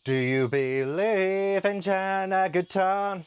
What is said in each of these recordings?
Do you believe in Jan Agaton?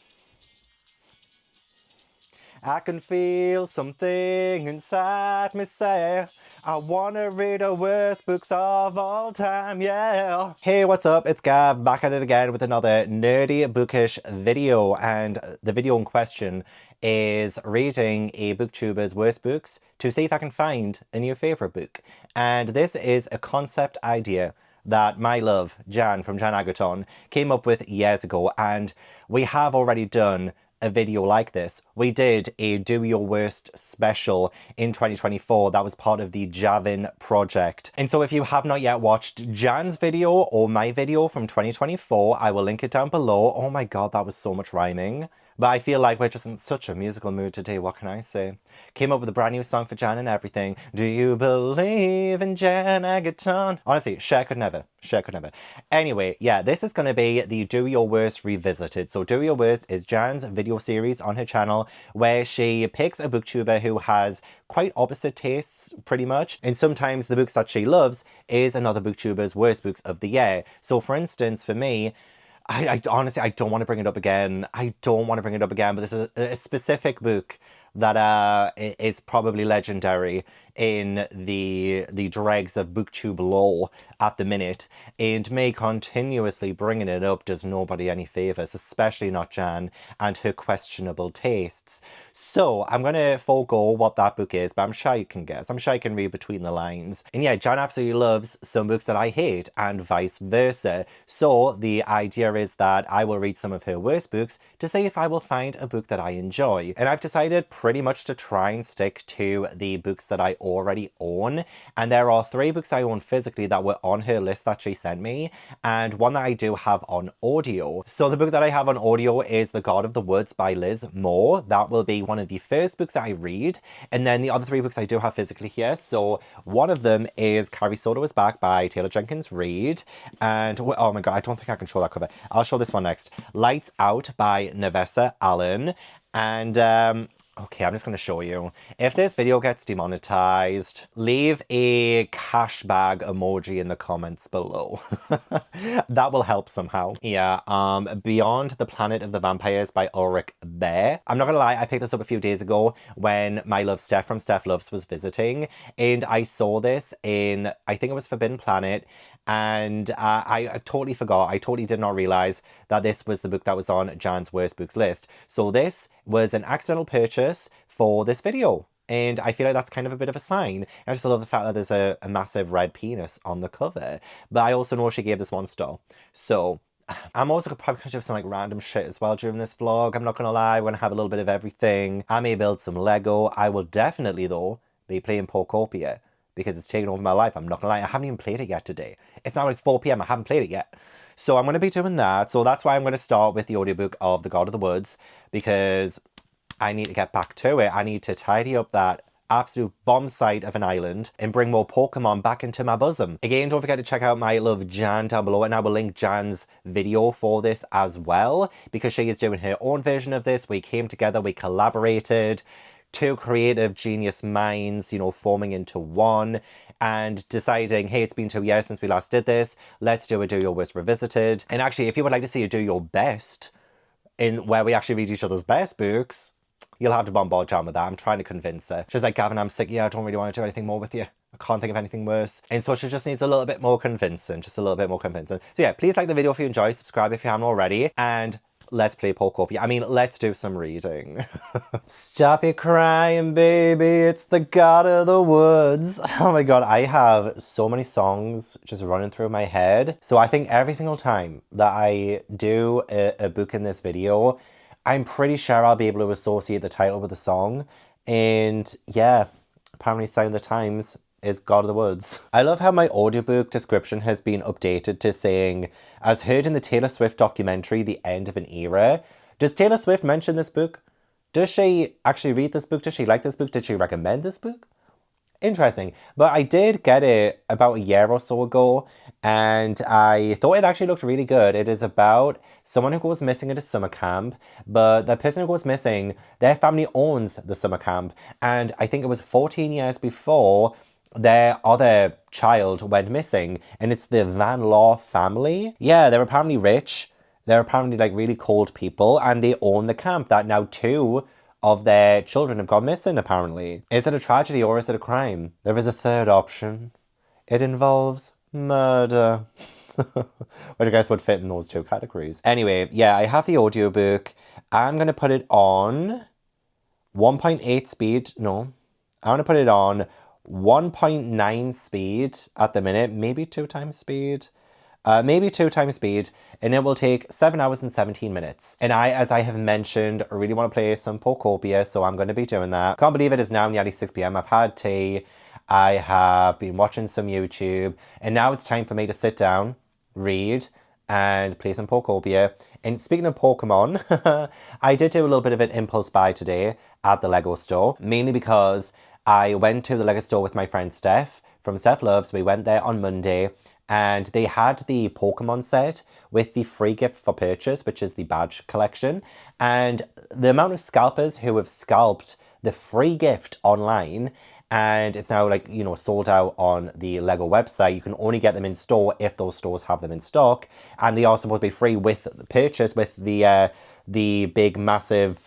I can feel something inside me say, I wanna read the worst books of all time, yeah. Hey, what's up? It's Gav, back at it again with another nerdy bookish video, and the video in question is reading a booktuber's worst books to see if I can find a new favourite book. And this is a concept idea that my love, Jan from Jan Agaton, came up with years ago, and we have already done a video like this. We did a Do Your Worst special in 2024 that was part of the Gavin project. And so if you have not yet watched Jan's video or my video from 2024, I will link it down below. Oh my god, that was so much rhyming. But I feel like we're just in such a musical mood today, what can I say? Came up with a brand new song for Jan and everything. Do you believe in Jan Agaton? Honestly, Cher could never. Cher could never. Anyway, yeah, this is going to be the Do Your Worst Revisited. So Do Your Worst is Jan's video series on her channel where she picks a booktuber who has quite opposite tastes, pretty much. And sometimes the books that she loves is another booktuber's worst books of the year. So for instance, for me, I honestly, I don't want to bring it up again. I don't want to bring it up again, but this is a specific book that is probably legendary in the dregs of booktube lore at the minute, and me continuously bringing it up does nobody any favours, especially not Jan and her questionable tastes. So I'm going to forego what that book is, but I'm sure you can guess. I'm sure you can read between the lines. And yeah, Jan absolutely loves some books that I hate and vice versa. So the idea is that I will read some of her worst books to see if I will find a book that I enjoy. And I've decided pretty much to try and stick to the books that I already own, and there are 3 books I own physically that were on her list that she sent me, and one that I do have on audio. So the book that I have on audio is The God of the Woods by Liz Moore. That will be one of the first books that I read, and then the other 3 books I do have physically here. So one of them is Carrie, Soto is Back by Taylor Jenkins Reid, and oh my god, I don't think I can show that cover. I'll show this one next. Lights Out by Navessa Allen, and okay, I'm just going to show you. If this video gets demonetized, leave a cash bag emoji in the comments below. That will help somehow. Yeah, Beyond the Planet of the Vampires by Ulrich Baer. I'm not going to lie, I picked this up a few days ago when my love Steph from Steph Loves was visiting, and I saw this in, I think it was Forbidden Planet, and I totally forgot. I totally did not realize that this was the book that was on Jan's worst books list. So this was an accidental purchase for this video, and I feel like that's kind of a bit of a sign. I just love the fact that there's a massive red penis on the cover, but I also know she gave this 1 star. So I'm also probably going to do some like random shit as well during this vlog. I'm not going to lie, we're going to have a little bit of everything. I may build some Lego. I will definitely though be playing Porcopia, because it's taken over my life. I'm not gonna lie, I haven't even played it yet today. It's now like 4 p.m, I haven't played it yet. So I'm gonna be doing that. So that's why I'm gonna start with the audiobook of The God of the Woods, because I need to get back to it. I need to tidy up that absolute bomb site of an island and bring more Pokemon back into my bosom. Again, don't forget to check out my love Jan down below, and I will link Jan's video for this as well, because she is doing her own version of this. We came together, we collaborated. 2 creative genius minds, you know, forming into one and deciding, hey, it's been 2 years since we last did this. Let's do a Do Your Worst Revisited. And actually, if you would like to see a Do Your Best, in where we actually read each other's best books, you'll have to bombard Jan with that. I'm trying to convince her. She's like, Gavin, I'm sick. Yeah, I don't really want to do anything more with you. I can't think of anything worse. And so she just needs a little bit more convincing. Just a little bit more convincing. So yeah, please like the video if you enjoy. Subscribe if you haven't already. And let's play Porcopia. I mean, let's do some reading. Stop your crying, baby. It's the God of the Woods. Oh my god, I have so many songs just running through my head. So I think every single time that I do a book in this video, I'm pretty sure I'll be able to associate the title with the song. And yeah, apparently Sign of the Times is God of the Woods. I love how my audiobook description has been updated to saying, as heard in the Taylor Swift documentary, The End of an Era. Does Taylor Swift mention this book? Does she actually read this book? Does she like this book? Did she recommend this book? Interesting. But I did get it about a year or so ago, and I thought it actually looked really good. It is about someone who goes missing at a summer camp, but the person who goes missing, their family owns the summer camp, and I think it was 14 years before their other child went missing, and it's the Van Law family. Yeah, they're apparently rich. They're apparently like really cold people, and they own the camp that now 2 of their children have gone missing, apparently. Is it a tragedy or is it a crime? There is a third option. It involves murder. Which I guess would fit in those 2 categories. Anyway, yeah, I have the audiobook. I'm going to put it on 1.8 speed. No, I'm going to put it on 1.9 speed at the minute. Maybe 2 times speed. Maybe 2 times speed. And it will take 7 hours and 17 minutes. And I, as I have mentioned, really want to play some Pokopia, so I'm going to be doing that. Can't believe it is now nearly 6 p.m. I've had tea. I have been watching some YouTube. And now it's time for me to sit down, read, and play some Pokopia. And speaking of Pokemon, I did do a little bit of an impulse buy today at the Lego store, mainly because I went to the Lego store with my friend Steph from Steph Loves. We went there on Monday, and they had the Pokemon set with the free gift for purchase, which is the badge collection. And the amount of scalpers who have scalped the free gift online, and it's now like, you know, sold out on the Lego website. You can only get them in store if those stores have them in stock. And they are supposed to be free with purchase with the big massive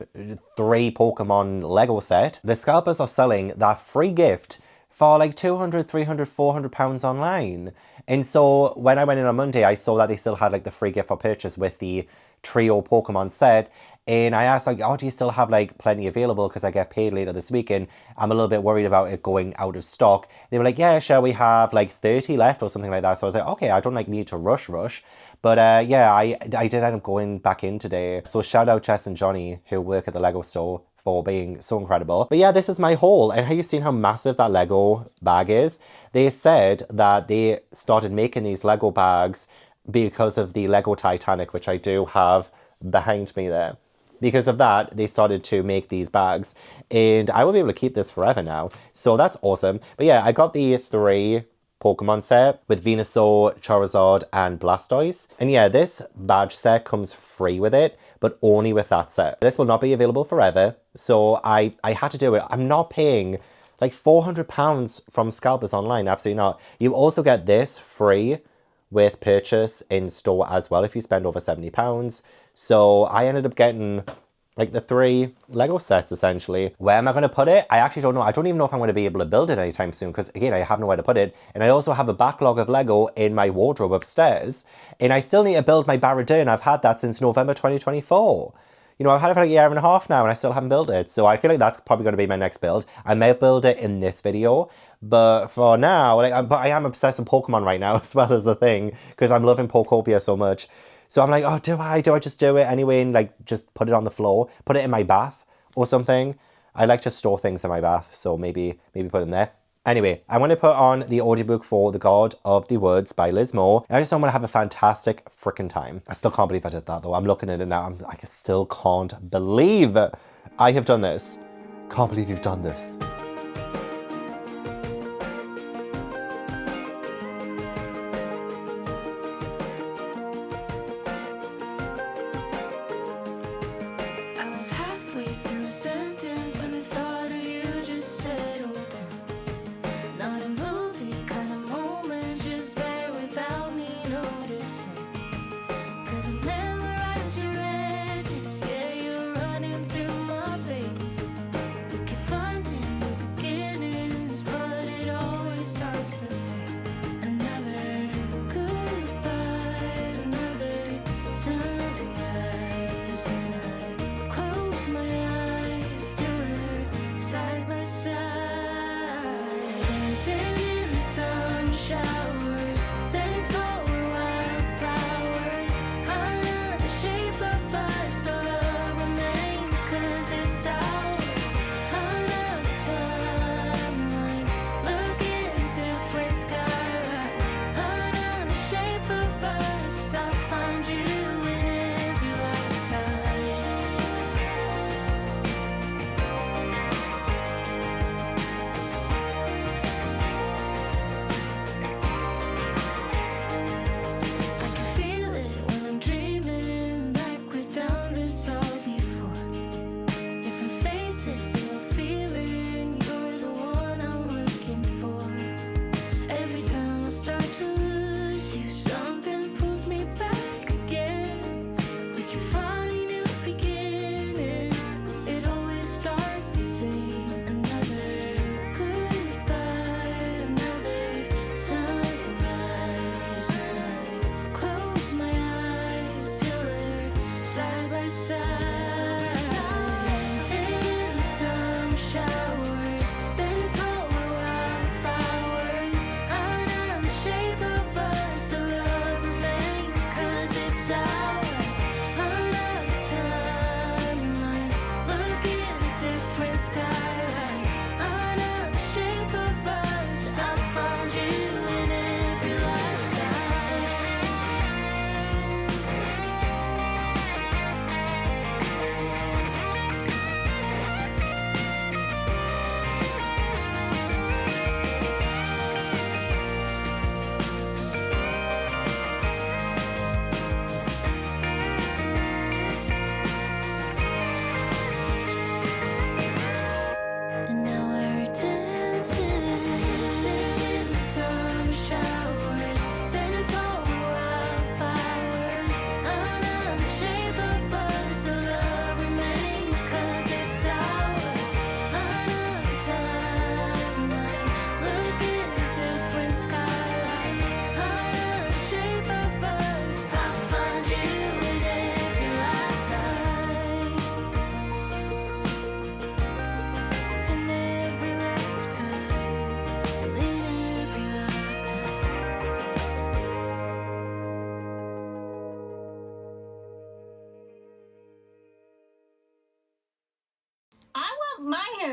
3 Pokemon Lego set. The scalpers are selling that free gift for like 200, 300, 400 pounds online. And so when I went in on Monday, I saw that they still had like the free gift for purchase with the trio Pokemon set. And I asked, like, oh, do you still have like plenty available? Because I get paid later this week and I'm a little bit worried about it going out of stock. They were like, yeah, sure, we have like 30 left or something like that. So I was like, okay, I don't like need to rush. But yeah, I did end up going back in today. So shout out Jess and Johnny who work at the Lego store for being so incredible. But yeah, this is my haul. And have you seen how massive that Lego bag is? They said that they started making these Lego bags because of the Lego Titanic, which I do have behind me there. Because of that, they started to make these bags, and I will be able to keep this forever now. So that's awesome. But yeah, I got the 3 Pokemon set with Venusaur, Charizard, and Blastoise. And yeah, this badge set comes free with it, but only with that set. This will not be available forever, so I had to do it. I'm not paying like £400 from scalpers online, absolutely not. You also get this free with purchase in store as well if you spend over £70. So I ended up getting like the 3 Lego sets essentially. Where am I going to put it? I actually don't know. I don't even know if I'm going to be able to build it anytime soon because again, I have nowhere to put it. And I also have a backlog of Lego in my wardrobe upstairs. And I still need to build my Baradin. I've had that since November 2024. You know, I've had it for like a year and a half now and I still haven't built it. So I feel like that's probably going to be my next build. I may build it in this video. But for now, like, but I am obsessed with Pokemon right now as well as the thing. Because I'm loving Pokopia so much. So I'm like, oh, do I just do it anyway and like just put it on the floor? Put it in my bath or something? I like to store things in my bath. So maybe put it in there. Anyway, I want to put on the audiobook for The God of the Woods by Liz Moore. And I just want to have a fantastic freaking time. I still can't believe I did that though. I'm looking at it now. I still can't believe I have done this. Can't believe you've done this.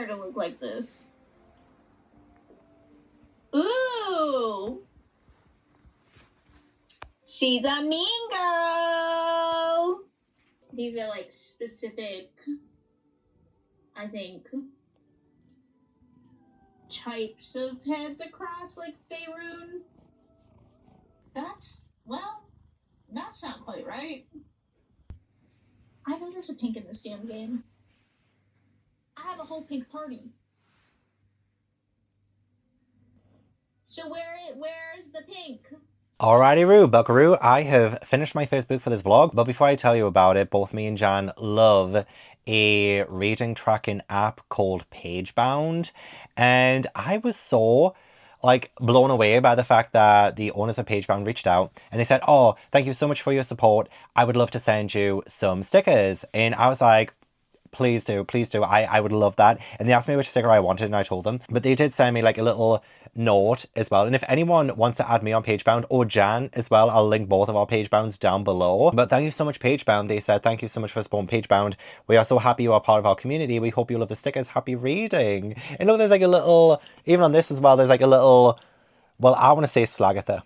her to look like this. Ooh! She's a mean girl! These are like specific, I think, types of heads across, like Faerun. That's not quite right. I know there's a pink in this damn game. I have a whole pink party. So where's the pink? Alrighty, buckaroo, I have finished my first book for this vlog, but before I tell you about it, both me and Jan love a reading tracking app called Pagebound, and I was so blown away by the fact that the owners of Pagebound reached out and they said, oh, thank you so much for your support. I would love to send you some stickers. And I was like, please do. I would love that. And they asked me which sticker I wanted and I told them. But they did send me like a little note as well. And if anyone wants to add me on Pagebound or Jan as well, I'll link both of our Pagebounds down below. But thank you so much, Pagebound. They said, thank you so much for supporting Pagebound. We are so happy you are part of our community. We hope you love the stickers. Happy reading. And look, there's like a little, even on this as well, there's like a little, well, I want to say Slagatha.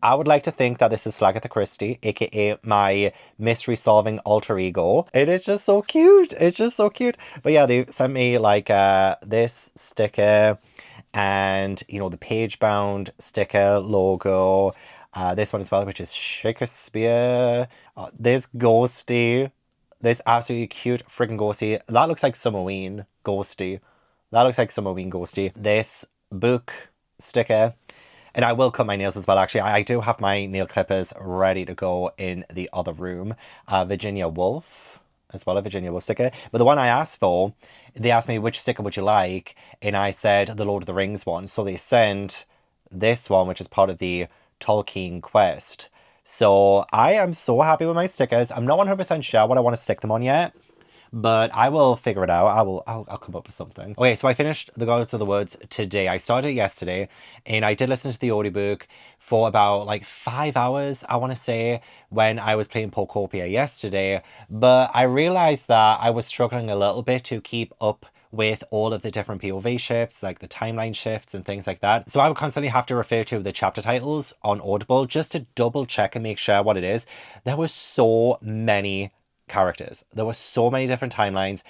I would like to think that this is Slagatha Christie, aka my mystery solving alter ego. It is just so cute. It's just so cute. But yeah, they sent me like this sticker and, you know, the Pagebound sticker logo. This one as well, which is Shakespeare. This ghosty. This absolutely cute freaking ghosty. That looks like Summerween ghosty. That looks like Summerween ghosty. This book sticker. And I will cut my nails as well, actually. I do have my nail clippers ready to go in the other room. Virginia Woolf, as well, a Virginia Woolf sticker. But the one I asked for, they asked me, which sticker would you like? And I said, the Lord of the Rings one. So they sent this one, which is part of the Tolkien quest. So I am so happy with my stickers. I'm not 100% sure what I want to stick them on yet. But I will figure it out. I'll come up with something. Okay, so I finished The Goddess of the Woods today. I started it yesterday, and I did listen to the audiobook for about like 5 hours, I want to say, when I was playing Pocopia yesterday. But I realized that I was struggling a little bit to keep up with all of the different POV shifts, like the timeline shifts and things like that. So I would constantly have to refer to the chapter titles on Audible just to double check and make sure what it is. There were so many characters. There were so many different timelines.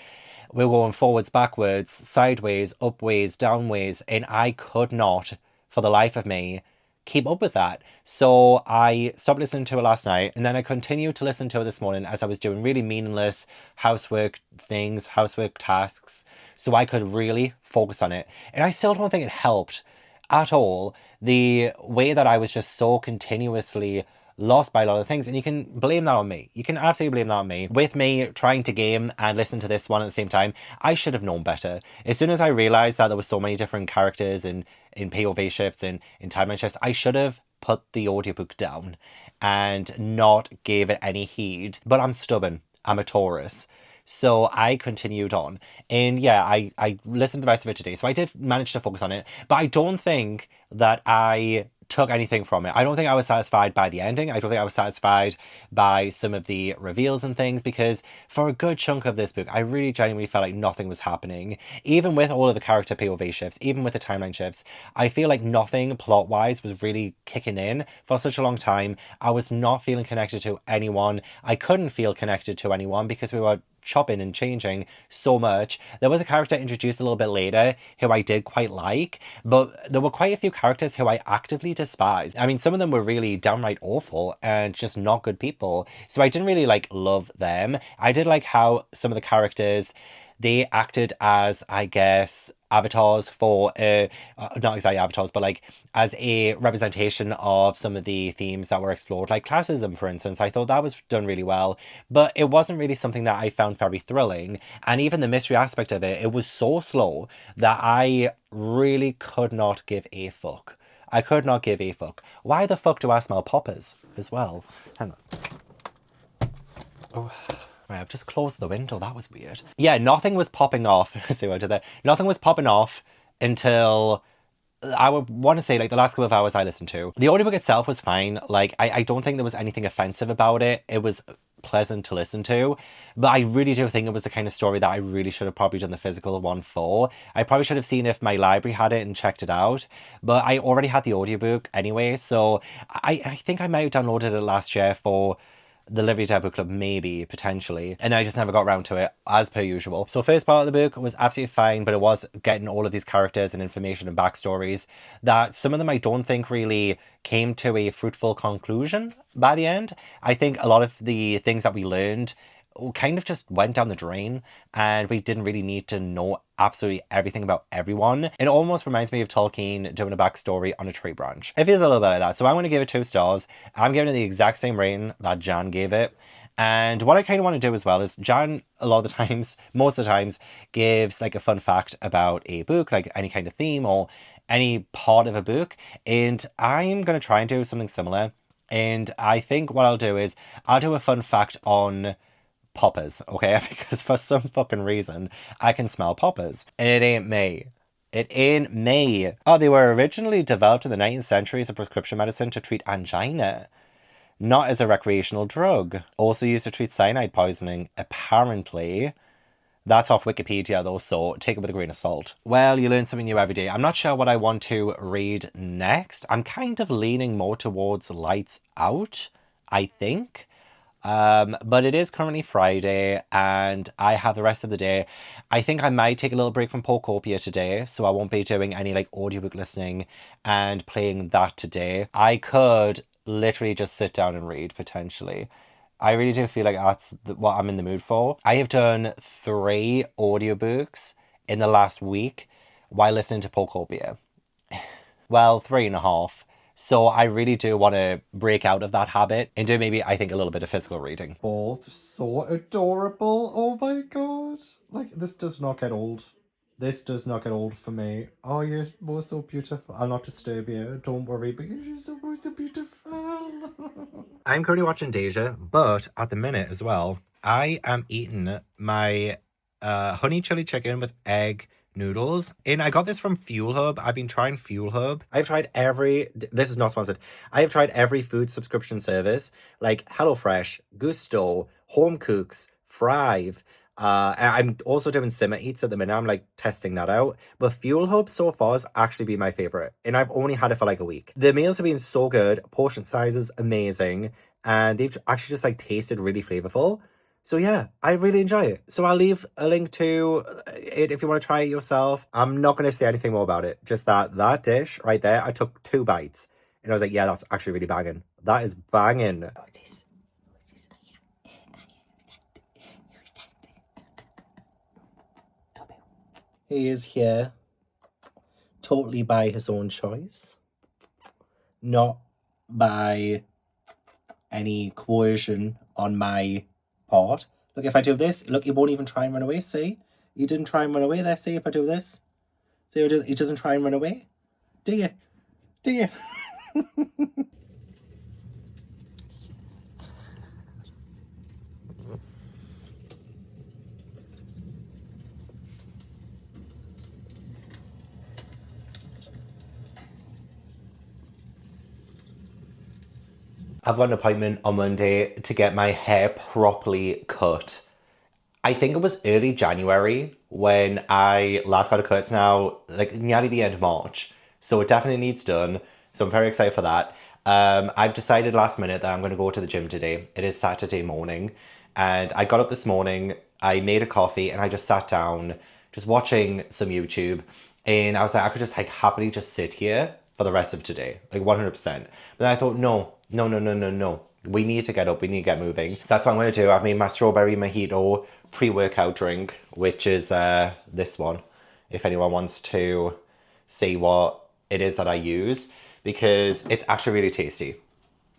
We were going forwards, backwards, sideways, upways, downways, and I could not, for the life of me, keep up with that. So I stopped listening to it last night, and then I continued to listen to it this morning as I was doing really meaningless housework things, housework tasks, so I could really focus on it. And I still don't think it helped at all, the way that I was just so continuously lost by a lot of things, and you can blame that on me. You can absolutely blame that on me. With me trying to game and listen to this one at the same time, I should have known better. As soon as I realized that there were so many different characters in POV shifts and in timeline shifts, I should have put the audiobook down and not gave it any heed. But I'm stubborn. I'm a Taurus. So I continued on. And yeah, I listened to the rest of it today. So I did manage to focus on it. But I don't think that I took anything from it. I don't think I was satisfied by the ending. I don't think I was satisfied by some of the reveals and things, because for a good chunk of this book, I really genuinely felt like nothing was happening. Even with all of the character POV shifts, even with the timeline shifts, I feel like nothing plot-wise was really kicking in for such a long time. I was not feeling connected to anyone. I couldn't feel connected to anyone because we were chopping and changing so much. There was a character introduced a little bit later who I did quite like, but there were quite a few characters who I actively despised. I mean, some of them were really downright awful and just not good people, so I didn't really love them. I did like how some of the characters, they acted as, I guess, avatars for, not exactly avatars, but as a representation of some of the themes that were explored, like classism, for instance. I thought that was done really well, but it wasn't really something that I found very thrilling. And even the mystery aspect of it, it was so slow that I really could not give a fuck. I could not give a fuck. Why the fuck do I smell poppers as well? Hang on. Oh. Right, I've just closed the window. That was weird. Yeah, nothing was popping off. See what I did there? Nothing was popping off until, I would want to say, the last couple of hours I listened to. The audiobook itself was fine. I don't think there was anything offensive about it. It was pleasant to listen to. But I really do think it was the kind of story that I really should have probably done the physical one for. I probably should have seen if my library had it and checked it out. But I already had the audiobook anyway, so I think I might have downloaded it last year for the Livery Dad Book Club, maybe, potentially. And I just never got around to it, as per usual. So first part of the book was absolutely fine, but it was getting all of these characters and information and backstories that some of them I don't think really came to a fruitful conclusion by the end. I think a lot of the things that we learned kind of just went down the drain, and we didn't really need to know absolutely everything about everyone. It almost reminds me of Tolkien doing a backstory on a tree branch. It feels a little bit like that. So I'm going to give it 2 stars. I'm giving it the exact same rating that Jan gave it. And what I kind of want to do as well is Jan, a lot of the times, most of the times, gives like a fun fact about a book, like any kind of theme or any part of a book. And I'm going to try and do something similar. And I think what I'll do is I'll do a fun fact on poppers, okay? Because for some fucking reason, I can smell poppers. And it ain't me. It ain't me. Oh, they were originally developed in the 19th century as a prescription medicine to treat angina, not as a recreational drug. Also used to treat cyanide poisoning, apparently. That's off Wikipedia though, so take it with a grain of salt. Well, you learn something new every day. I'm not sure what I want to read next. I'm kind of leaning more towards Lights Out, I think. But it is currently Friday and I have the rest of the day. I think I might take a little break from Pokopia today, so I won't be doing any like audiobook listening and playing that today. I could literally just sit down and read, potentially. I really do feel like that's what I'm in the mood for. I have done 3 audiobooks in the last week while listening to Pokopia. Well, 3.5. So I really do want to break out of that habit and do maybe, I think, a little bit of physical reading. Both so adorable. Oh my god. Like, this does not get old. This does not get old for me. Oh, you're both so beautiful. I'll not disturb you. Don't worry, but you're so beautiful. I'm currently watching Deja, but at the minute as well, I am eating my honey chili chicken with egg noodles. And I got this from FuelHub. I've been trying FuelHub. I've tried this is not sponsored. I have tried every food subscription service like HelloFresh, Gusto, Home Cooks, Thrive. And I'm also doing Simmer Eats at the minute. I'm like testing that out. But FuelHub so far has actually been my favorite. And I've only had it for like a week. The meals have been so good. Portion sizes amazing. And they've actually just like tasted really flavorful. So yeah, I really enjoy it. So I'll leave a link to it if you want to try it yourself. I'm not going to say anything more about it. Just that dish right there, I took 2 bites. And I was like, yeah, that's actually really banging. That is banging. He is here totally by his own choice. Not by any coercion on my part. Look, if I do this, look, he won't even try and run away, see? He didn't try and run away there, see, if I do this? See, he doesn't try and run away? Do you? Do you? I've got an appointment on Monday to get my hair properly cut. I think it was early January when I last got a cut. It's now like nearly the end of March. So it definitely needs done. So I'm very excited for that. I've decided last minute that I'm going to go to the gym today. It is Saturday morning. And I got up this morning, I made a coffee and I just sat down, just watching some YouTube. And I was like, I could just like happily just sit here for the rest of today, like 100%. But then I thought, no. We need to get up, we need to get moving. So that's what I'm going to do. I've made my strawberry mojito pre-workout drink, which is this one, if anyone wants to see what it is that I use, because it's actually really tasty.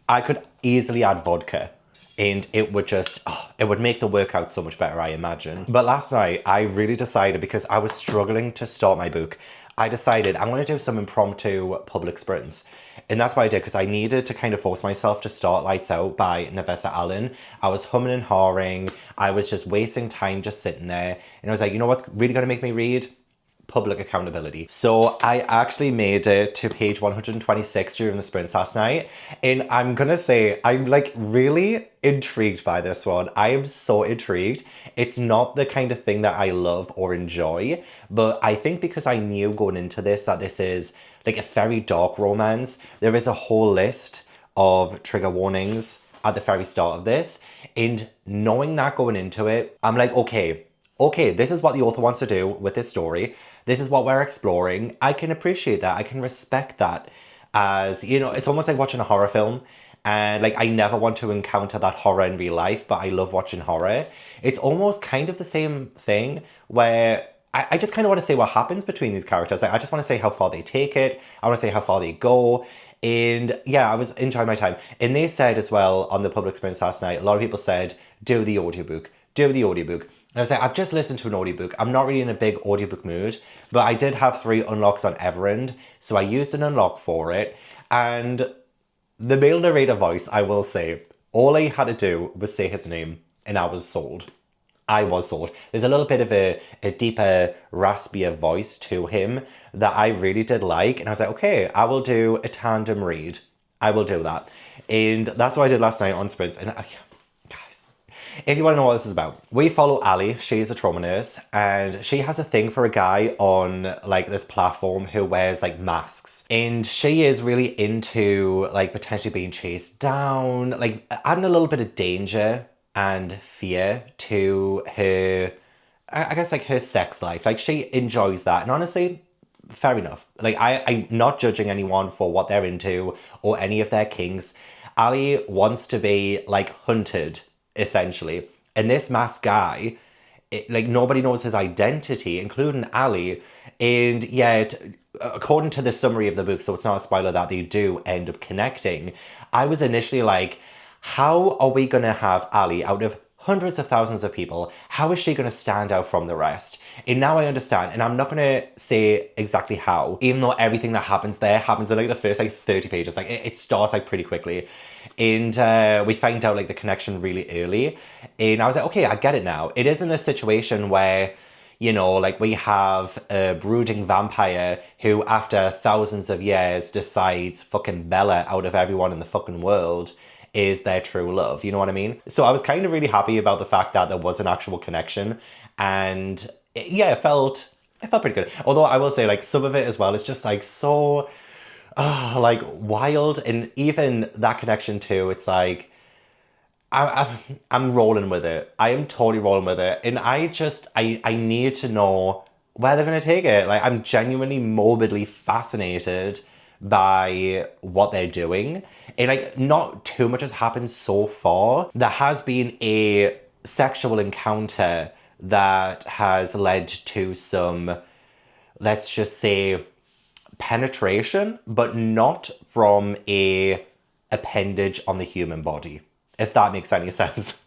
I could easily add vodka and it would just, it would make the workout so much better, I imagine. But last night, I really decided, because I was struggling to start my book, I decided I'm going to do some impromptu public sprints. And that's what I did, because I needed to kind of force myself to start Lights Out by Navessa Allen. I was humming and hawing. I was just wasting time just sitting there. And I was like, you know what's really going to make me read? public accountability. So I actually made it to page 126 during the sprints last night. And I'm gonna say, I'm like really intrigued by this one. I am so intrigued. It's not the kind of thing that I love or enjoy, but I think because I knew going into this that this is like a very dark romance, there is a whole list of trigger warnings at the very start of this. And knowing that going into it, I'm like, okay, this is what the author wants to do with this story. This is what we're exploring. I can appreciate that. I can respect that. As, you know, it's almost like watching a horror film. And like, I never want to encounter that horror in real life, but I love watching horror. It's almost kind of the same thing where I just kind of want to say what happens between these characters. Like, I just want to say how far they take it. I want to say how far they go. And yeah, I was enjoying my time. And they said as well on the public experience last night, a lot of people said, do the audiobook. Do the audiobook. And I was like, I've just listened to an audiobook. I'm not really in a big audiobook mood, but I did have 3 unlocks on Everend. So I used an unlock for it. And the male narrator voice, I will say, all I had to do was say his name and I was sold. I was sold. There's a little bit of a deeper, raspier voice to him that I really did like. And I was like, okay, I will do a tandem read. I will do that. And that's what I did last night on Sprints. And guys, if you want to know what this is about, we follow Ali. She's a trauma nurse and she has a thing for a guy on like this platform who wears like masks. And she is really into like potentially being chased down, like adding a little bit of danger and fear to her, I guess, like her sex life. Like she enjoys that. And honestly, fair enough. Like I'm not judging anyone for what they're into or any of their kinks. Ali wants to be like hunted, essentially. And this masked guy, like nobody knows his identity, including Ali. And yet, according to the summary of the book, so it's not a spoiler that they do end up connecting, I was initially like, how are we going to have Ali out of hundreds of thousands of people? How is she going to stand out from the rest? And now I understand, and I'm not going to say exactly how, even though everything that happens there happens in like the first like 30 pages. Like it starts like pretty quickly. And we find out like the connection really early. And I was like, okay, I get it now. It is in this situation where, you know, like we have a brooding vampire who after thousands of years decides fucking Bella out of everyone in the fucking world is their true love. You know what I mean? So I was kind of really happy about the fact that there was an actual connection. And it felt pretty good. Although I will say like some of it as well is just like so like wild. And even that connection too, it's like, I'm rolling with it. I am totally rolling with it. And I need to know where they're going to take it. Like, I'm genuinely morbidly fascinated by what they're doing. And like, not too much has happened so far. There has been a sexual encounter that has led to some, let's just say, penetration, but not from a appendage on the human body, if that makes any sense.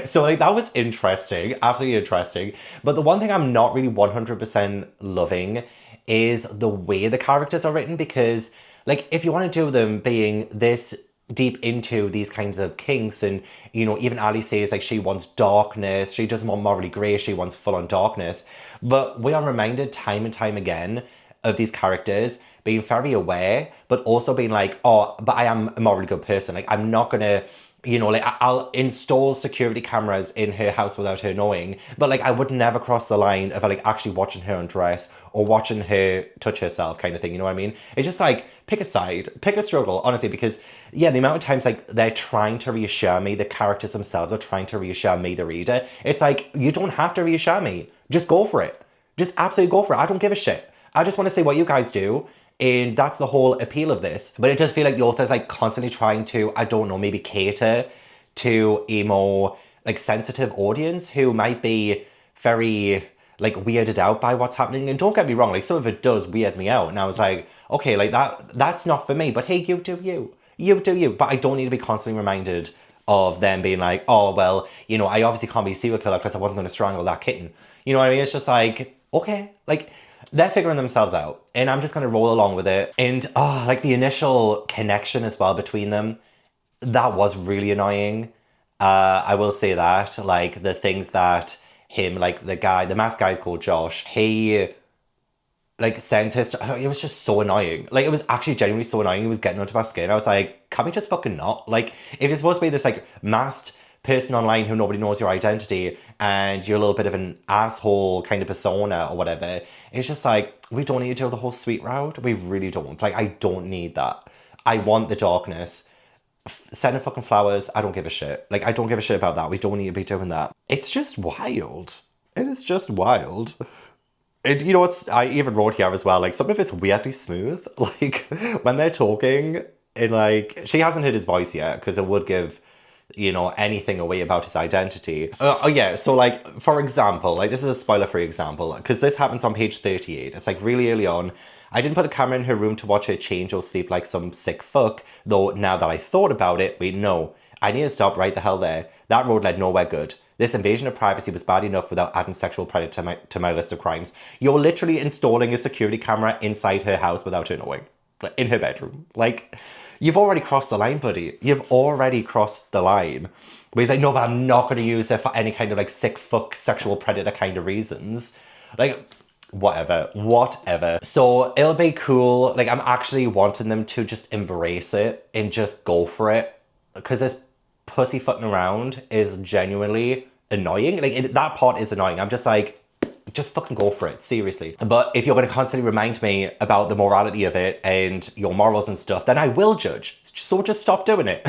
So like that was interesting, absolutely interesting. But the one thing I'm not really 100% loving is the way the characters are written, because like if you want to do them being this deep into these kinds of kinks, and you know, even Ali says like she wants darkness, she doesn't want morally grey, she wants full on darkness. But we are reminded time and time again of these characters being very aware, but also being like, oh, but I am a morally good person. Like I'm not gonna, you know, like I'll install security cameras in her house without her knowing, but like I would never cross the line of like actually watching her undress or watching her touch herself kind of thing, you know what I mean? It's just like, pick a side, pick a struggle, honestly, because yeah, the amount of times like they're trying to reassure me, the characters themselves are trying to reassure me, the reader. It's like, you don't have to reassure me, just go for it. Just absolutely go for it. I don't give a shit. I just want to say what you guys do. And that's the whole appeal of this. But it does feel like the author's like constantly trying to, I don't know, maybe cater to a more like sensitive audience who might be very like weirded out by what's happening. And don't get me wrong, like some of it does weird me out. And I was like, okay, like that's not for me. But hey, you do you. You do you. But I don't need to be constantly reminded of them being like, oh, well, you know, I obviously can't be a serial killer because I wasn't going to strangle that kitten. You know what I mean? It's just like, okay, like they're figuring themselves out and I'm just going to roll along with it. And like the initial connection as well between them, that was really annoying. I will say that, like the things that him, like the masked guy is called Josh. He like sends her it was just so annoying. Like it was actually genuinely so annoying. It was getting onto my skin. I was like, can we just fucking not? Like if you're supposed to be this like masked person online who nobody knows your identity and you're a little bit of an asshole kind of persona or whatever, it's just like, we don't need to do the whole sweet route. We really don't. Like I don't need that. I want the darkness. Send her fucking flowers. I don't give a shit. Like I don't give a shit about that. We don't need to be doing that. It's just wild. It is just wild. And you know what's, I even wrote here as well, like some of it's weirdly smooth. Like when they're talking and like, she hasn't heard his voice yet because it would give, you know, anything away about his identity. Oh yeah, so like, for example, like this is a spoiler-free example because this happens on page 38. It's like really early on. I didn't put the camera in her room to watch her change or sleep like some sick fuck, though now that I thought about it, wait, no. I need to stop right the hell there. That road led nowhere good. This invasion of privacy was bad enough without adding sexual predator to my list of crimes. You're literally installing a security camera inside her house without her knowing. In her bedroom. Like, you've already crossed the line, buddy. You've already crossed the line. But he's like, no, but I'm not going to use it for any kind of like sick fuck sexual predator kind of reasons. Like, whatever. So it'll be cool. Like, I'm actually wanting them to just embrace it and just go for it. Because this pussyfooting around is genuinely annoying. Like that part is annoying. I'm just like, just fucking go for it, seriously. But if you're going to constantly remind me about the morality of it and your morals and stuff, then I will judge. So just stop doing it.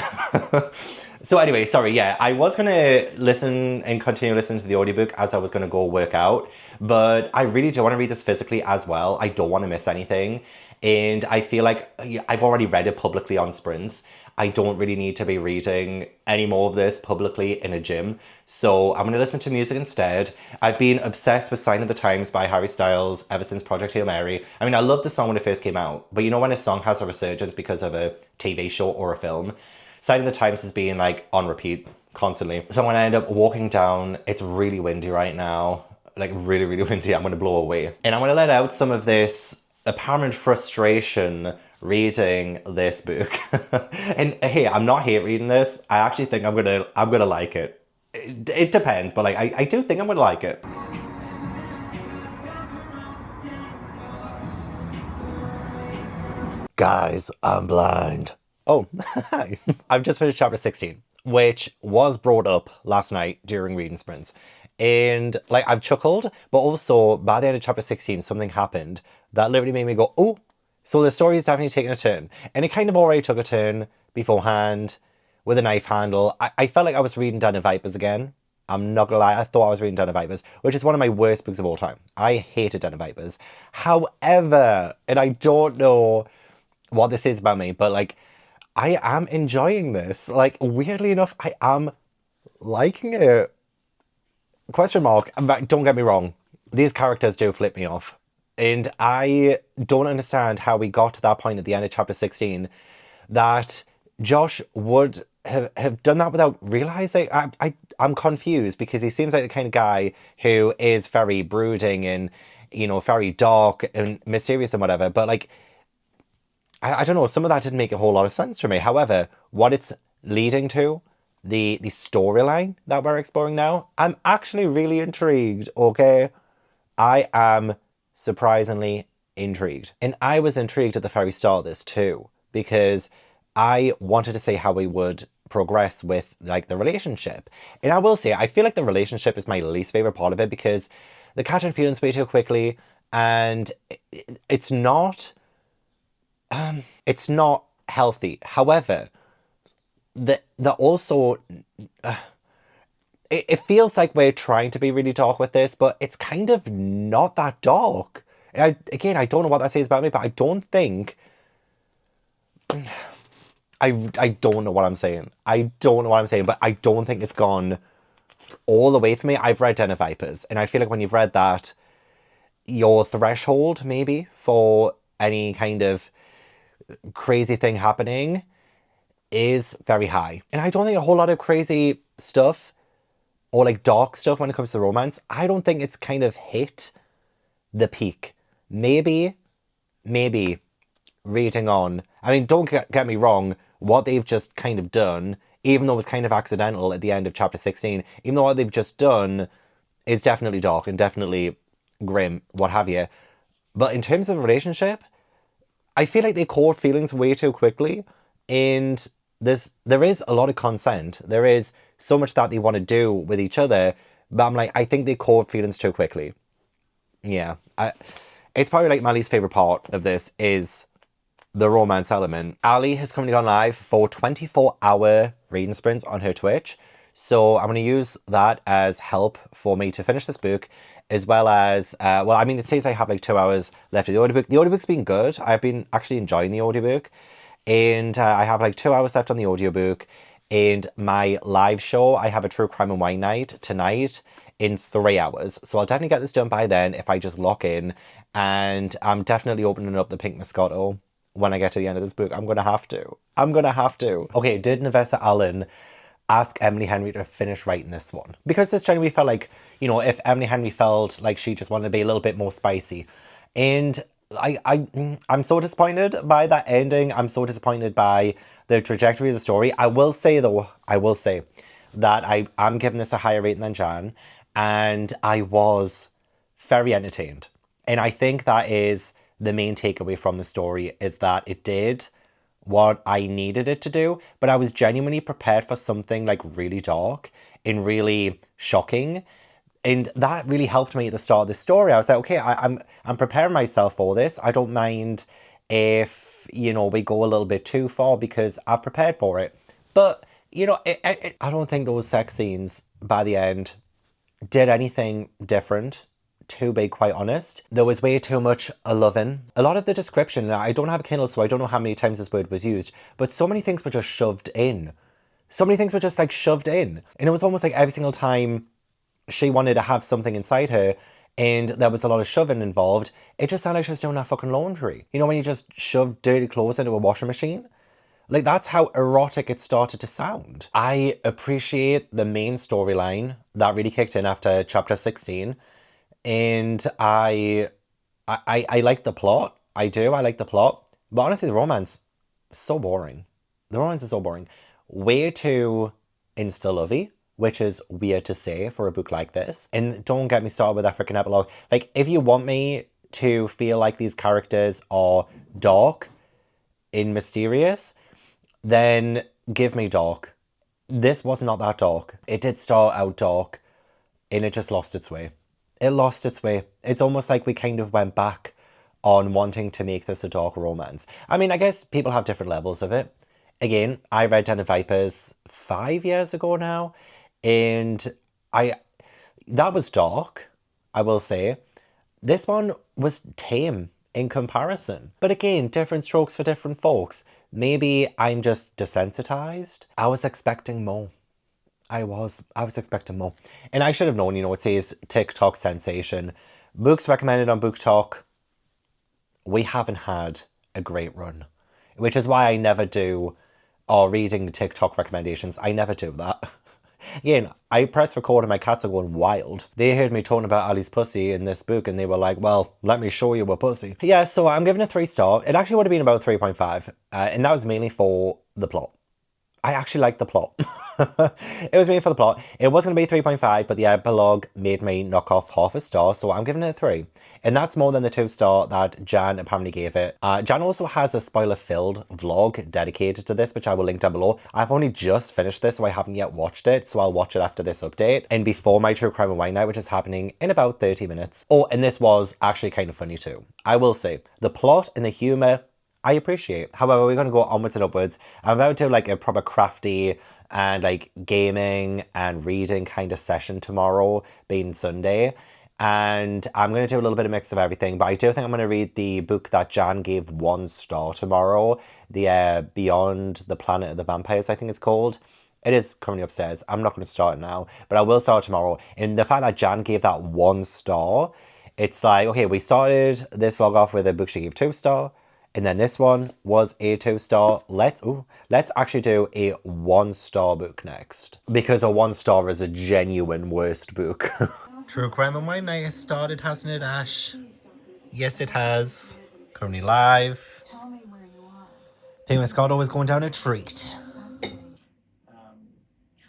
So anyway, sorry, yeah, I was going to listen and continue listening to the audiobook as I was going to go work out, but I really do want to read this physically as well. I don't want to miss anything. And I feel like I've already read it publicly on sprints. I don't really need to be reading any more of this publicly in a gym. So I'm going to listen to music instead. I've been obsessed with Sign of the Times by Harry Styles ever since Project Hail Mary. I mean, I loved the song when it first came out, but you know when a song has a resurgence because of a TV show or a film? Sign of the Times has been like on repeat constantly. So I'm going to end up walking down. It's really windy right now. Like really, really windy. I'm going to blow away. And I'm going to let out some of this apparent frustration reading this book. And hey, I'm not hate reading this. I actually think I'm gonna like it. It depends, but like I do think I'm gonna like it. Guys, I'm blind. Oh, hi. I've just finished chapter 16, which was brought up last night during reading sprints. And like I've chuckled, but also by the end of chapter 16, something happened that literally made me go, oh, so the story is definitely taking a turn. And it kind of already took a turn beforehand with a knife handle. I felt like I was reading Den of Vipers again. I'm not gonna lie, I thought I was reading Den of Vipers, which is one of my worst books of all time. I hated Den of Vipers. However, and I don't know what this is about me, but like, I am enjoying this. Like, weirdly enough, I am liking it. Question mark. Don't get me wrong. These characters do flip me off. And I don't understand how we got to that point at the end of chapter 16 that Josh would have done that without realizing. I'm confused because he seems like the kind of guy who is very brooding and, you know, very dark and mysterious and whatever. But like, I don't know, some of that didn't make a whole lot of sense for me. However, what it's leading to, the storyline that we're exploring now, I'm actually really intrigued, okay? I am surprisingly intrigued. And I was intrigued at the very start of this too, because I wanted to see how we would progress with like the relationship. And I will say, I feel like the relationship is my least favorite part of it because they're catching feelings way too quickly and it's not healthy. However, the also it feels like we're trying to be really dark with this, but it's kind of not that dark. And I don't know what that says about me, but I don't think I don't know what I'm saying. I don't know what I'm saying, but I don't think it's gone all the way for me. I've read Den of Vipers, and I feel like when you've read that, your threshold maybe for any kind of crazy thing happening is very high. And I don't think a whole lot of crazy stuff or like dark stuff when it comes to romance, I don't think it's kind of hit the peak. Maybe reading on. I mean, don't get me wrong, what they've just kind of done, even though it was kind of accidental at the end of chapter 16, even though what they've just done is definitely dark and definitely grim, what have you, But in terms of a relationship, I feel like they caught feelings way too quickly, and there is a lot of consent. There is so much that they want to do with each other, but I'm like, I think they caught feelings too quickly. Yeah, it's probably like my least favorite part of this is the romance element. Ali has currently gone live for 24-hour reading sprints on her Twitch. So I'm going to use that as help for me to finish this book, as well as, well, I mean, it says I have like 2 hours left of the audiobook. The audiobook's been good. I've been actually enjoying the audiobook. And I have like 2 hours left on the audiobook. And my live show, I have a true crime and wine night tonight in 3 hours. So I'll definitely get this done by then if I just lock in. And I'm definitely opening up the Pink Moscato when I get to the end of this book. I'm going to have to. I'm going to have to. Okay, did Navessa Allen ask Emily Henry to finish writing this one? Because this genuinely felt like, you know, if Emily Henry felt like she just wanted to be a little bit more spicy. And I'm so disappointed by that ending. I'm so disappointed by the trajectory of the story. I will say that I'm giving this a higher rating than Jan, and I was very entertained. And I think that is the main takeaway from the story, is that it did what I needed it to do, but I was genuinely prepared for something like really dark and really shocking. And that really helped me at the start of the story. I was like, okay, I'm preparing myself for this. I don't mind if, you know, we go a little bit too far because I've prepared for it. But, you know, I don't think those sex scenes by the end did anything different, to be quite honest. There was way too much loving. A lot of the description, and I don't have a Kindle, so I don't know how many times this word was used, but so many things were just shoved in. So many things were just like shoved in. And it was almost like every single time she wanted to have something inside her and there was a lot of shoving involved, it just sounded like she was doing that fucking laundry. You know, when you just shove dirty clothes into a washing machine? Like, that's how erotic it started to sound. I appreciate the main storyline that really kicked in after chapter 16. And I like the plot. I do. I like the plot. But honestly, the romance is so boring. The romance is so boring. Way too insta-lovey, which is weird to say for a book like this. And don't get me started with that freaking epilogue. Like, if you want me to feel like these characters are dark and mysterious, then give me dark. This was not that dark. It did start out dark, and it just lost its way. It lost its way. It's almost like we kind of went back on wanting to make this a dark romance. I mean, I guess people have different levels of it. Again, I read Den of Vipers 5 years ago now, and I that was dark, I will say. This one was tame in comparison. But again, different strokes for different folks. Maybe I'm just desensitized. I was expecting more. I was expecting more. And I should have known, you know, it says TikTok sensation. Books recommended on BookTok. We haven't had a great run. Which is why I never do, or reading TikTok recommendations, I never do that. Again, I press record and my cats are going wild. They heard me talking about Ali's pussy in this book and they were like, well, let me show you a pussy. Yeah, so I'm giving it 3 star. It actually would have been about 3.5. And that was mainly for the plot. I actually liked the plot. It was mainly for the plot. It was going to be 3.5, but the epilogue made me knock off half a star, so I'm giving it a 3. And that's more than the 2 star that Jan apparently gave it. Jan also has a spoiler-filled vlog dedicated to this, which I will link down below. I've only just finished this, so I haven't yet watched it, so I'll watch it after this update. And before my True Crime and Wine Night, which is happening in about 30 minutes. Oh, and this was actually kind of funny too. I will say, the plot and the humour, I appreciate. However, we're going to go onwards and upwards. I'm about to do like a proper crafty and like gaming and reading kind of session tomorrow, being Sunday. And I'm going to do a little bit of mix of everything. But I do think I'm going to read the book that Jan gave 1 star tomorrow. The Beyond the Planet of the Vampires, I think it's called. It is currently upstairs. I'm not going to start it now, but I will start tomorrow. And the fact that Jan gave that 1 star, it's like, okay, we started this vlog off with a book she gave 2 star. And then this one was a 2 star. Let's actually do a 1 star book next. Because a 1 star is a genuine worst book. True Crime and Wine Night has started, hasn't it, Ash? Yes, it has. Currently live. Pink Moscato is going down a treat.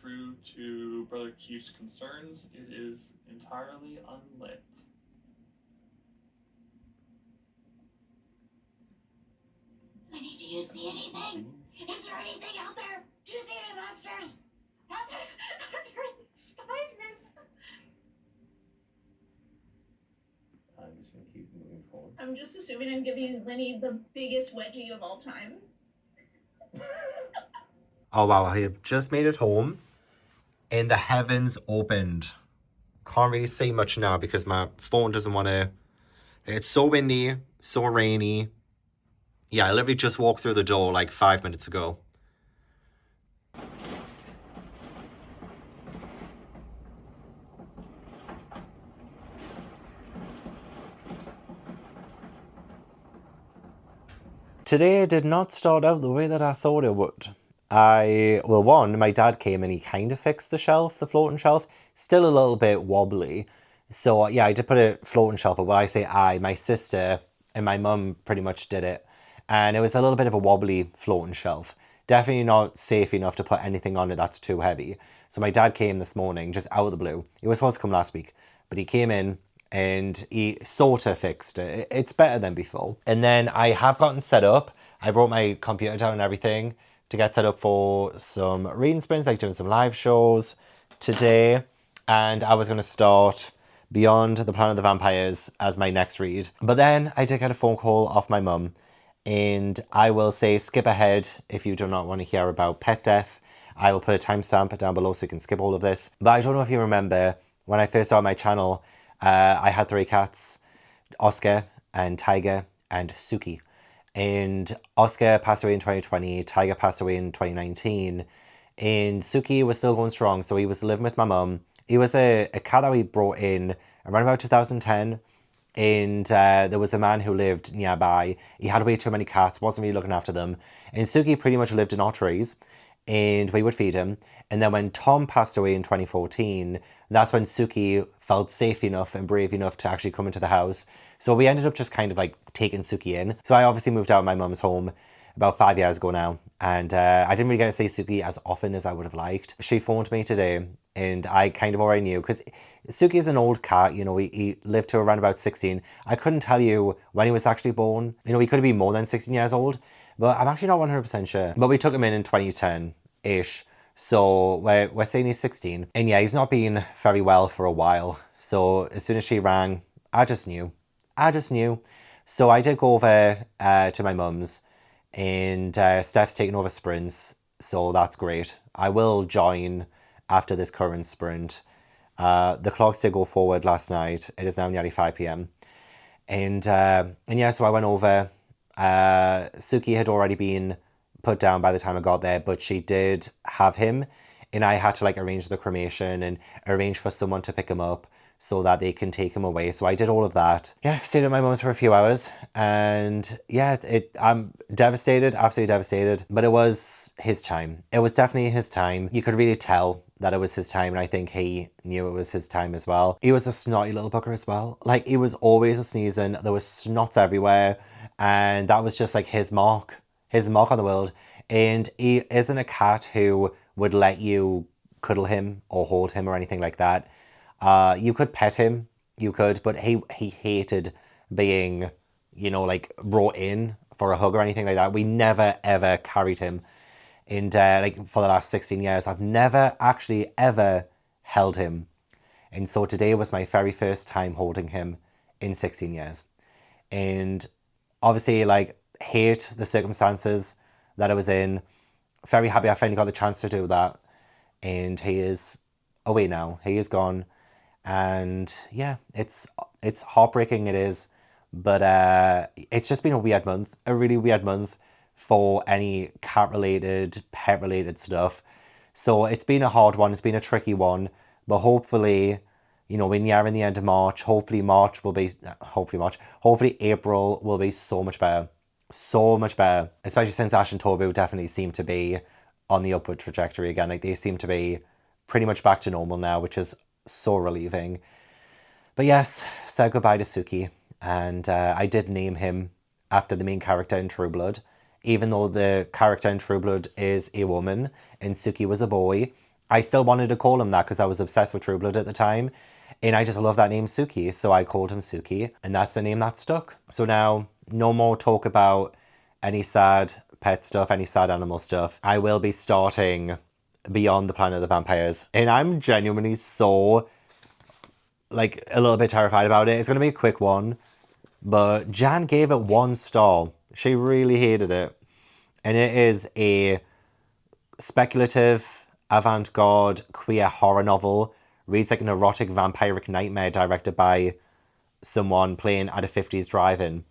True to Brother Keith's concerns, it is entirely unlit. you see anything? Is there anything out there? Do you see any monsters? Are there any spiders? I'm just gonna keep moving forward. I'm just assuming I'm giving Lenny the biggest wedgie of all time. Oh wow, I have just made it home and the heavens opened. Can't really see much now because my phone doesn't want to. It's so windy, so rainy. Yeah, I literally just walked through the door like 5 minutes ago. Today did not start out the way that I thought it would. One, my dad came and he kind of fixed the shelf, the floating shelf. Still a little bit wobbly. So yeah, I did put a floating shelf up. Well, I say my sister and my mum pretty much did it. And it was a little bit of a wobbly floating shelf. Definitely not safe enough to put anything on it that's too heavy. So my dad came this morning, just out of the blue. He was supposed to come last week, but he came in and he sort of fixed it. It's better than before. And then I have gotten set up. I brought my computer down and everything to get set up for some reading sprints, like doing some live shows today. And I was going to start Beyond the Planet of the Vampires as my next read. But then I did get a phone call off my mum. And I will say skip ahead if you do not want to hear about pet death. I will put a timestamp down below so you can skip all of this. But I don't know if you remember, when I first started my channel, I had 3 cats, Oscar and Tiger and Suki. And Oscar passed away in 2020, Tiger passed away in 2019, and Suki was still going strong, so he was living with my mum. He was a cat that we brought in around about 2010, and there was a man who lived nearby. He had way too many cats, wasn't really looking after them, and Suki pretty much lived in our trees, and we would feed him. And then when Tom passed away in 2014, that's when Suki felt safe enough and brave enough to actually come into the house. So we ended up just kind of like taking Suki in. So I obviously moved out of my mum's home about 5 years ago now. And I didn't really get to see Suki as often as I would have liked. She phoned me today and I kind of already knew because Suki is an old cat. You know, he lived to around about 16. I couldn't tell you when he was actually born. You know, he could have been more than 16 years old, but I'm actually not 100% sure. But we took him in 2010-ish. So we're saying he's 16. And yeah, he's not been very well for a while. So as soon as she rang, I just knew. So I did go over to my mum's and Steph's taking over sprints. So that's great. I will join after this current sprint. The clocks did go forward last night. It is now nearly 5 p.m. And yeah, so I went over. Suki had already been put down by the time I got there, but she did have him, and I had to like arrange the cremation and arrange for someone to pick him up so that they can take him away. So I did all of that. Yeah, stayed at my mum's for a few hours, and yeah, I'm devastated, absolutely devastated, but it was his time. It was definitely his time. You could really tell that it was his time, and I think he knew it was his time as well. He was a snotty little bugger as well. Like, he was always a sneezing. There was snots everywhere, and that was just like his mark on the world. And he isn't a cat who would let you cuddle him or hold him or anything like that. You could pet him, but he hated being, you know, like brought in for a hug or anything like that. We never ever carried him. And like for the last 16 years, I've never actually ever held him. And so today was my very first time holding him in 16 years. And obviously, like, hate the circumstances that I was in. Very happy I finally got the chance to do that. And he is away now. He is gone. And yeah, it's heartbreaking, it is. But it's just been a weird month. A really weird month for any cat-related, pet-related stuff. So it's been a hard one. It's been a tricky one. But hopefully, you know, we're nearing the end of March. Hopefully April will be so much better. So much better. Especially since Ash and Toby definitely seem to be on the upward trajectory again. Like, they seem to be pretty much back to normal now, which is so relieving. But yes, said goodbye to Suki. And I did name him after the main character in True Blood. Even though the character in True Blood is a woman and Suki was a boy, I still wanted to call him that because I was obsessed with True Blood at the time. And I just love that name, Suki. So I called him Suki. And that's the name that stuck. So now, no more talk about any sad pet stuff, any sad animal stuff, I will be starting Beyond the Planet of the Vampires. And I'm genuinely so, like, a little bit terrified about it. It's going to be a quick one. But Jan gave it 1 star. She really hated it. And it is a speculative, avant-garde, queer horror novel. Reads like an erotic vampiric nightmare directed by someone playing at a 50s drive-in.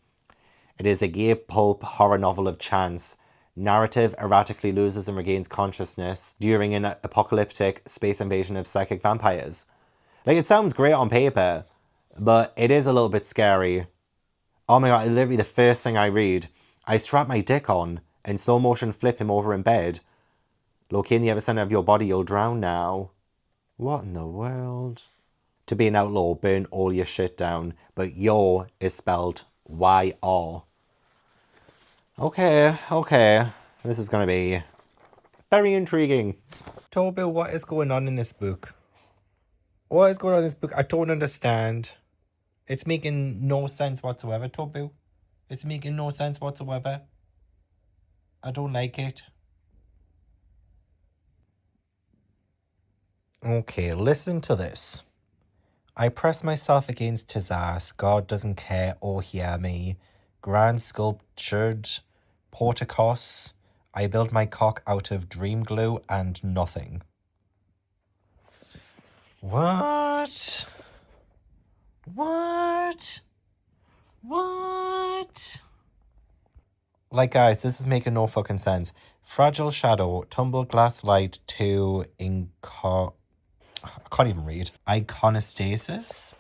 It is a gay pulp horror novel of chance. Narrative erratically loses and regains consciousness during an apocalyptic space invasion of psychic vampires. Like, it sounds great on paper, but it is a little bit scary. Oh my god, literally the first thing I read, I strap my dick on and slow motion flip him over in bed. Look, in the epicenter of your body, you'll drown now. What in the world? To be an outlaw, burn all your shit down, but your is spelled Y-R. Okay. This is going to be very intriguing. Toby, what is going on in this book? What is going on in this book? I don't understand. It's making no sense whatsoever, Toby. It's making no sense whatsoever. I don't like it. Okay, listen to this. I press myself against his ass. God doesn't care or hear me. Grand sculptured porticos. I build my cock out of dream glue and nothing. What? Like, guys, this is making no fucking sense. Fragile shadow, tumbled glass light to I can't even read. Iconostasis.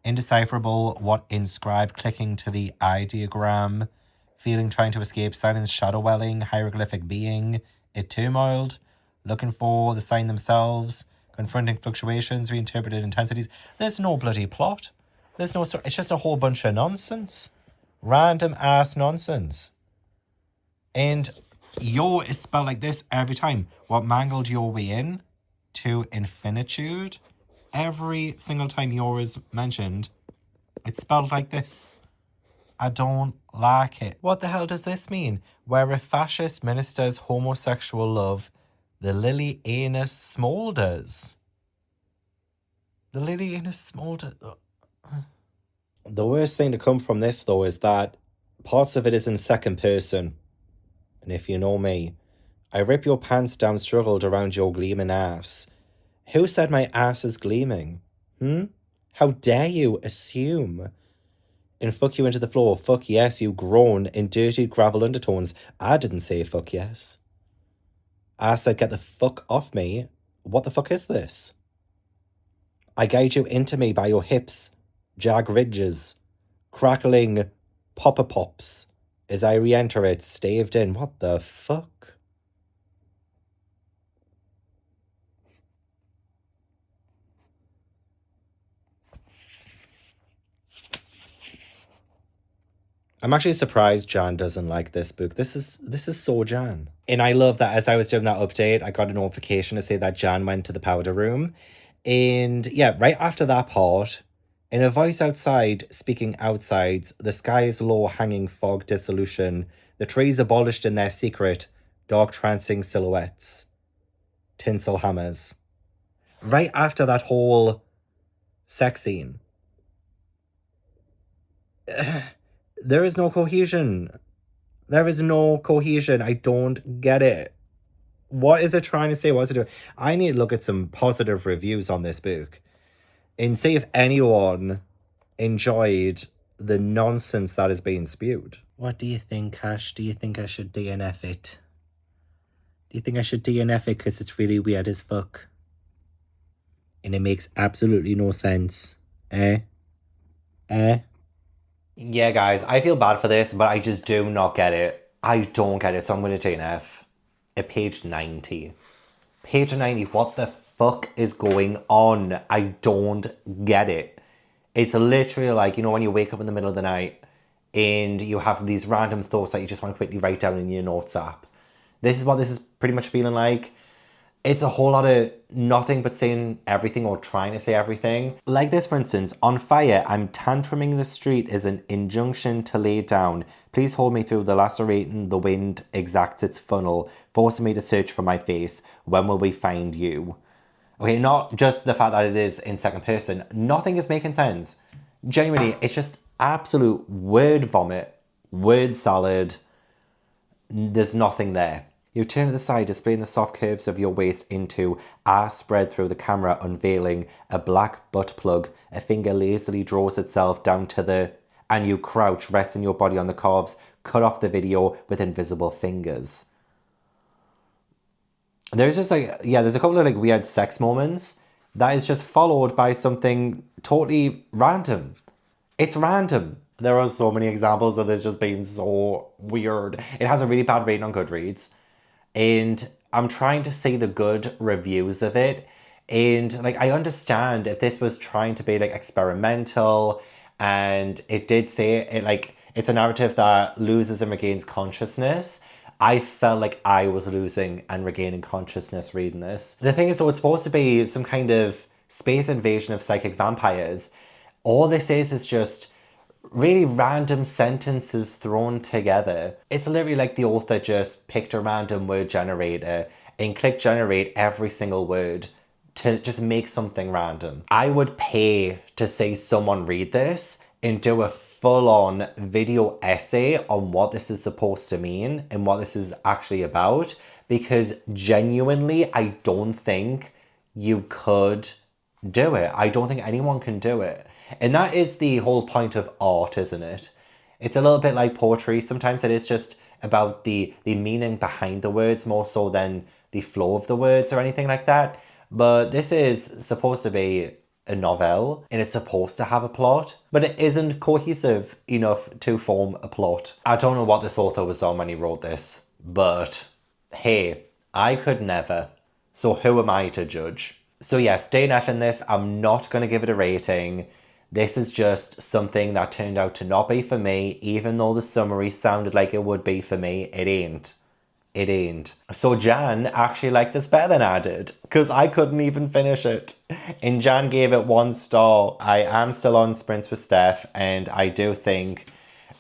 Indecipherable, what inscribed, clicking to the ideogram. Feeling trying to escape, silence, shadow welling, hieroglyphic being. It turmoiled. Looking for the sign themselves. Confronting fluctuations, reinterpreted intensities. There's no bloody plot. There's no story. It's just a whole bunch of nonsense. Random ass nonsense. And yo is spelled like this every time. What mangled your way in to infinitude. Every single time your is mentioned, it's spelled like this. I don't like it. What the hell does this mean? Where a fascist minister's homosexual love, the lily anus smoulders. The lily anus smoulders. The worst thing to come from this, though, is that parts of it is in second person. And if you know me, I rip your pants down struggled around your gleaming ass. Who said my ass is gleaming? How dare you assume? And fuck you into the floor, fuck yes, you groan in dirty gravel undertones. I didn't say fuck yes. I said get the fuck off me. What the fuck is this? I guide you into me by your hips, jag ridges, crackling popper pops. As I re-enter it, staved in. What the fuck? I'm actually surprised Jan doesn't like this book. This is so Jan. And I love that as I was doing that update, I got a notification to say that Jan went to the powder room. And yeah, right after that part, in a voice outside, speaking outside, the sky's low hanging fog dissolution, the trees abolished in their secret, dark trancing silhouettes, tinsel hammers. Right after that whole sex scene. There is no cohesion. There is no cohesion. I don't get it. What is it trying to say? What's it doing? I need to look at some positive reviews on this book and see if anyone enjoyed the nonsense that is being spewed. What do you think, Ash? Do you think I should DNF it? Do you think I should DNF it because it's really weird as fuck? And it makes absolutely no sense. Yeah, guys, I feel bad for this, but I just do not get it. I don't get it, so I'm going to DNF. At page 90. Page 90, what the fuck is going on? I don't get it. It's literally like, you know, when you wake up in the middle of the night and you have these random thoughts that you just want to quickly write down in your notes app. This is what this is pretty much feeling like. It's a whole lot of nothing but saying everything or trying to say everything. Like this, for instance, on fire, I'm tantruming the street is an injunction to lay down. Please hold me through the lacerating the wind exacts its funnel, forcing me to search for my face. When will we find you? Okay, not just the fact that it is in second person. Nothing is making sense. Genuinely, it's just absolute word vomit, word salad. There's nothing there. You turn to the side, displaying the soft curves of your waist into ass spread through the camera, unveiling a black butt plug. A finger lazily draws itself down to the... And you crouch, resting your body on the calves, cut off the video with invisible fingers. There's just like, yeah, there's a couple of like weird sex moments that is just followed by something totally random. It's random. There are so many examples of this just being so weird. It has a really bad rating on Goodreads. And I'm trying to see the good reviews of it. And like, I understand if this was trying to be like experimental and it did say it like, it's a narrative that loses and regains consciousness. I felt like I was losing and regaining consciousness reading this. The thing is, though, it's supposed to be some kind of space invasion of psychic vampires. All this is just really random sentences thrown together. It's literally like the author just picked a random word generator and clicked generate every single word to just make something random. I would pay to see someone read this and do a full-on video essay on what this is supposed to mean and what this is actually about, because genuinely, I don't think you could do it. I don't think anyone can do it. And that is the whole point of art, isn't it? It's a little bit like poetry. Sometimes it is just about the meaning behind the words more so than the flow of the words or anything like that. But this is supposed to be a novel and it's supposed to have a plot, but it isn't cohesive enough to form a plot. I don't know what this author was on when he wrote this, but hey, I could never. So who am I to judge? So yes, DNF in this, I'm not going to give it a rating. This is just something that turned out to not be for me, even though the summary sounded like it would be for me. It ain't. It ain't. So Jan actually liked this better than I did, because I couldn't even finish it. And Jan gave it 1 star. I am still on Sprints with Steph, and I do think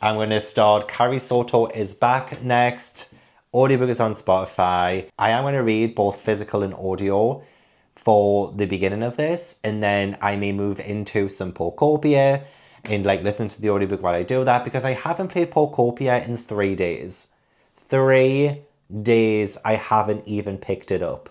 I'm going to start Carrie Soto is back next. Audiobook is on Spotify. I am going to read both physical and audio for the beginning of this, and then I may move into some Porcopia and like listen to the audiobook while I do that, because I haven't played Porcopia in 3 days. 3 days I haven't even picked it up.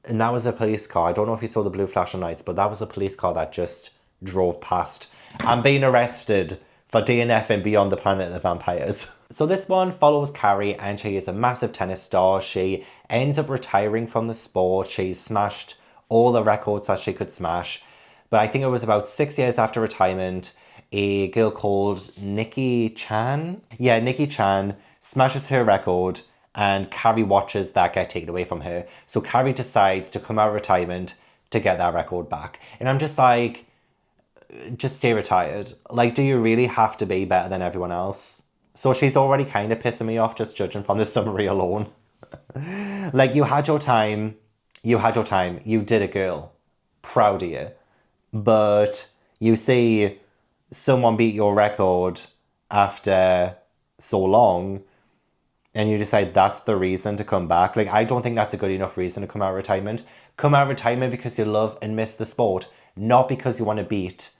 And that was a police car. I don't know if you saw the blue flashing lights, but that was a police car that just drove past. I'm being arrested for DNFing Beyond the Planet of the Vampires. So this one follows Carrie, and she is a massive tennis star. She ends up retiring from the sport. She's smashed all the records that she could smash. But I think it was about 6 years after retirement, a girl called Nikki Chan. Yeah, Nikki Chan smashes her record, and Carrie watches that get taken away from her. So Carrie decides to come out of retirement to get that record back. And I'm just like, just stay retired. Like, do you really have to be better than everyone else? So she's already kind of pissing me off just judging from the summary alone. Like, you had your time. You had your time. You did it, girl. Proud of you. But you see someone beat your record after so long, and you decide that's the reason to come back. Like, I don't think that's a good enough reason to come out of retirement. Come out of retirement because you love and miss the sport, not because you want to beat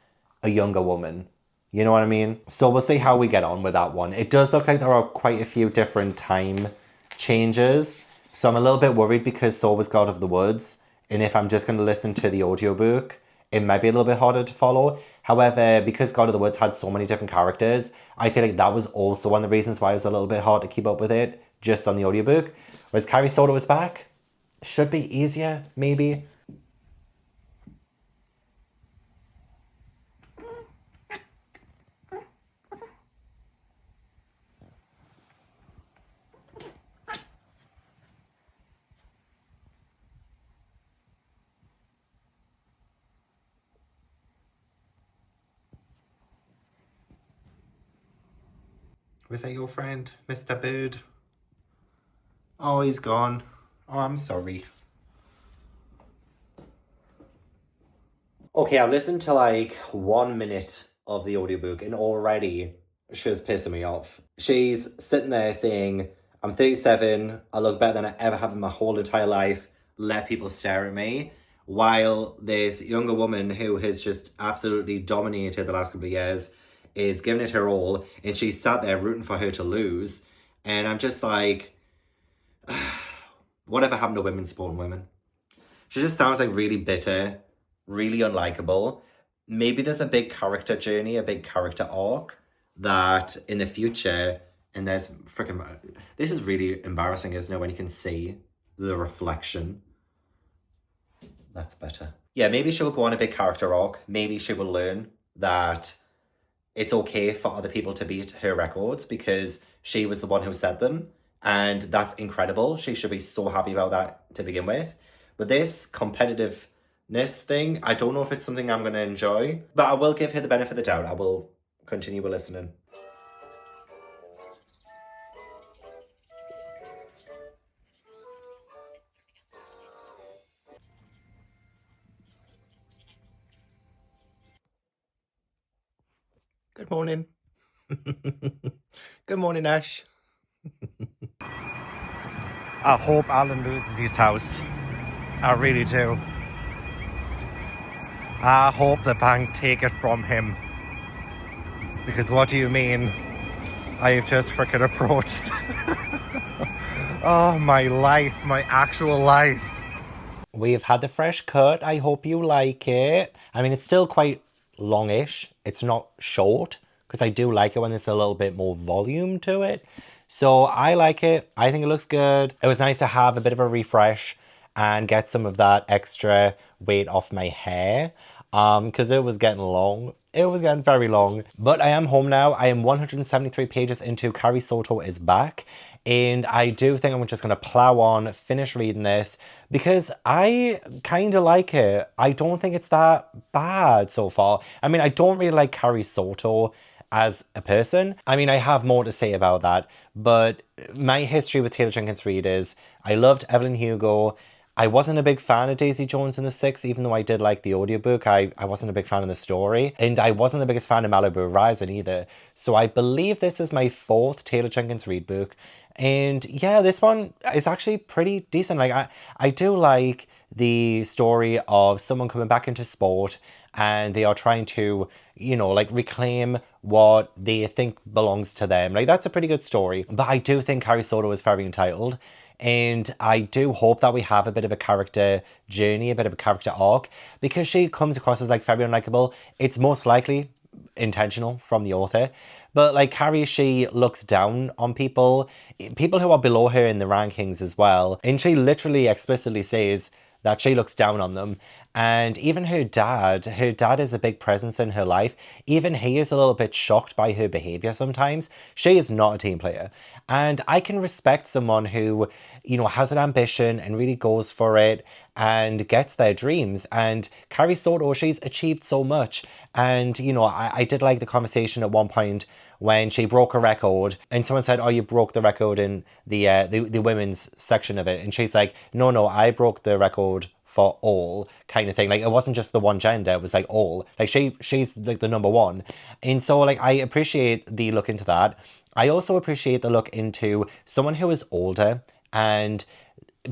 a younger woman. You know what I mean? So we'll see how we get on with that one. It does look like there are quite a few different time changes. So I'm a little bit worried because so was God of the Woods. And if I'm just going to listen to the audiobook, it might be a little bit harder to follow. However, because God of the Woods had so many different characters, I feel like that was also one of the reasons why it was a little bit hard to keep up with it just on the audiobook. Whereas Carrie Soto was back, should be easier, maybe. Was that your friend, Mr. Bird? Oh, he's gone. Oh, I'm sorry. Okay, I've listened to like 1 minute of the audiobook and already she's pissing me off. She's sitting there saying, I'm 37, I look better than I ever have in my whole entire life, let people stare at me. While this younger woman who has just absolutely dominated the last couple of years is giving it her all, and she's sat there rooting for her to lose. And I'm just like, whatever happened to women supporting women? She just sounds like really bitter, really unlikable. Maybe there's a big character journey, a big character arc that in the future, and there's freaking. This is really embarrassing, isn't it, when you can see the reflection? That's better. Yeah, maybe she'll go on a big character arc. Maybe she will learn that it's okay for other people to beat her records because she was the one who set them. And that's incredible. She should be so happy about that to begin with. But this competitiveness thing, I don't know if it's something I'm going to enjoy. But I will give her the benefit of the doubt. I will continue with listening. Good morning. Good morning, Ash. I hope Alan loses his house. I really do. I hope the bank take it from him. Because what do you mean? I have just freaking approached. Oh, my life, my actual life. We've had the fresh cut. I hope you like it. I mean, it's still quite longish. It's not short because I do like it when there's a little bit more volume to it. So I like it. I think it looks good. It was nice to have a bit of a refresh and get some of that extra weight off my hair because it was getting long. It was getting very long. But I am home now. I am 173 pages into Carrie Soto is back. And I do think I'm just going to plow on, finish reading this, because I kind of like it. I don't think it's that bad so far. I mean, I don't really like Carrie Soto as a person. I mean, I have more to say about that, but my history with Taylor Jenkins Reid is I loved Evelyn Hugo. I wasn't a big fan of Daisy Jones and the Six, even though I did like the audiobook. I wasn't a big fan of the story. And I wasn't the biggest fan of Malibu Rising either. So I believe this is my fourth Taylor Jenkins Reid book. And yeah, this one is actually pretty decent. Like I do like the story of someone coming back into sport and they are trying to, you know, like reclaim what they think belongs to them. Like that's a pretty good story. But I do think Carrie Soto is very entitled. And I do hope that we have a bit of a character journey, a bit of a character arc, because she comes across as like very unlikable. It's most likely intentional from the author. But like Carrie, she looks down on people who are below her in the rankings as well. And she literally explicitly says that she looks down on them. And even her dad is a big presence in her life. Even he is a little bit shocked by her behavior sometimes. She is not a team player. And I can respect someone who, you know, has an ambition and really goes for it and gets their dreams. And Carrie Soto, she's achieved so much. And, you know, I did like the conversation at one point when she broke a record and someone said, oh, you broke the record in the women's section of it. And she's like, no, I broke the record for all kind of thing. Like it wasn't just the one gender, it was like all. Like she's like the number one. And so like I appreciate the look into that. I also appreciate the look into someone who is older and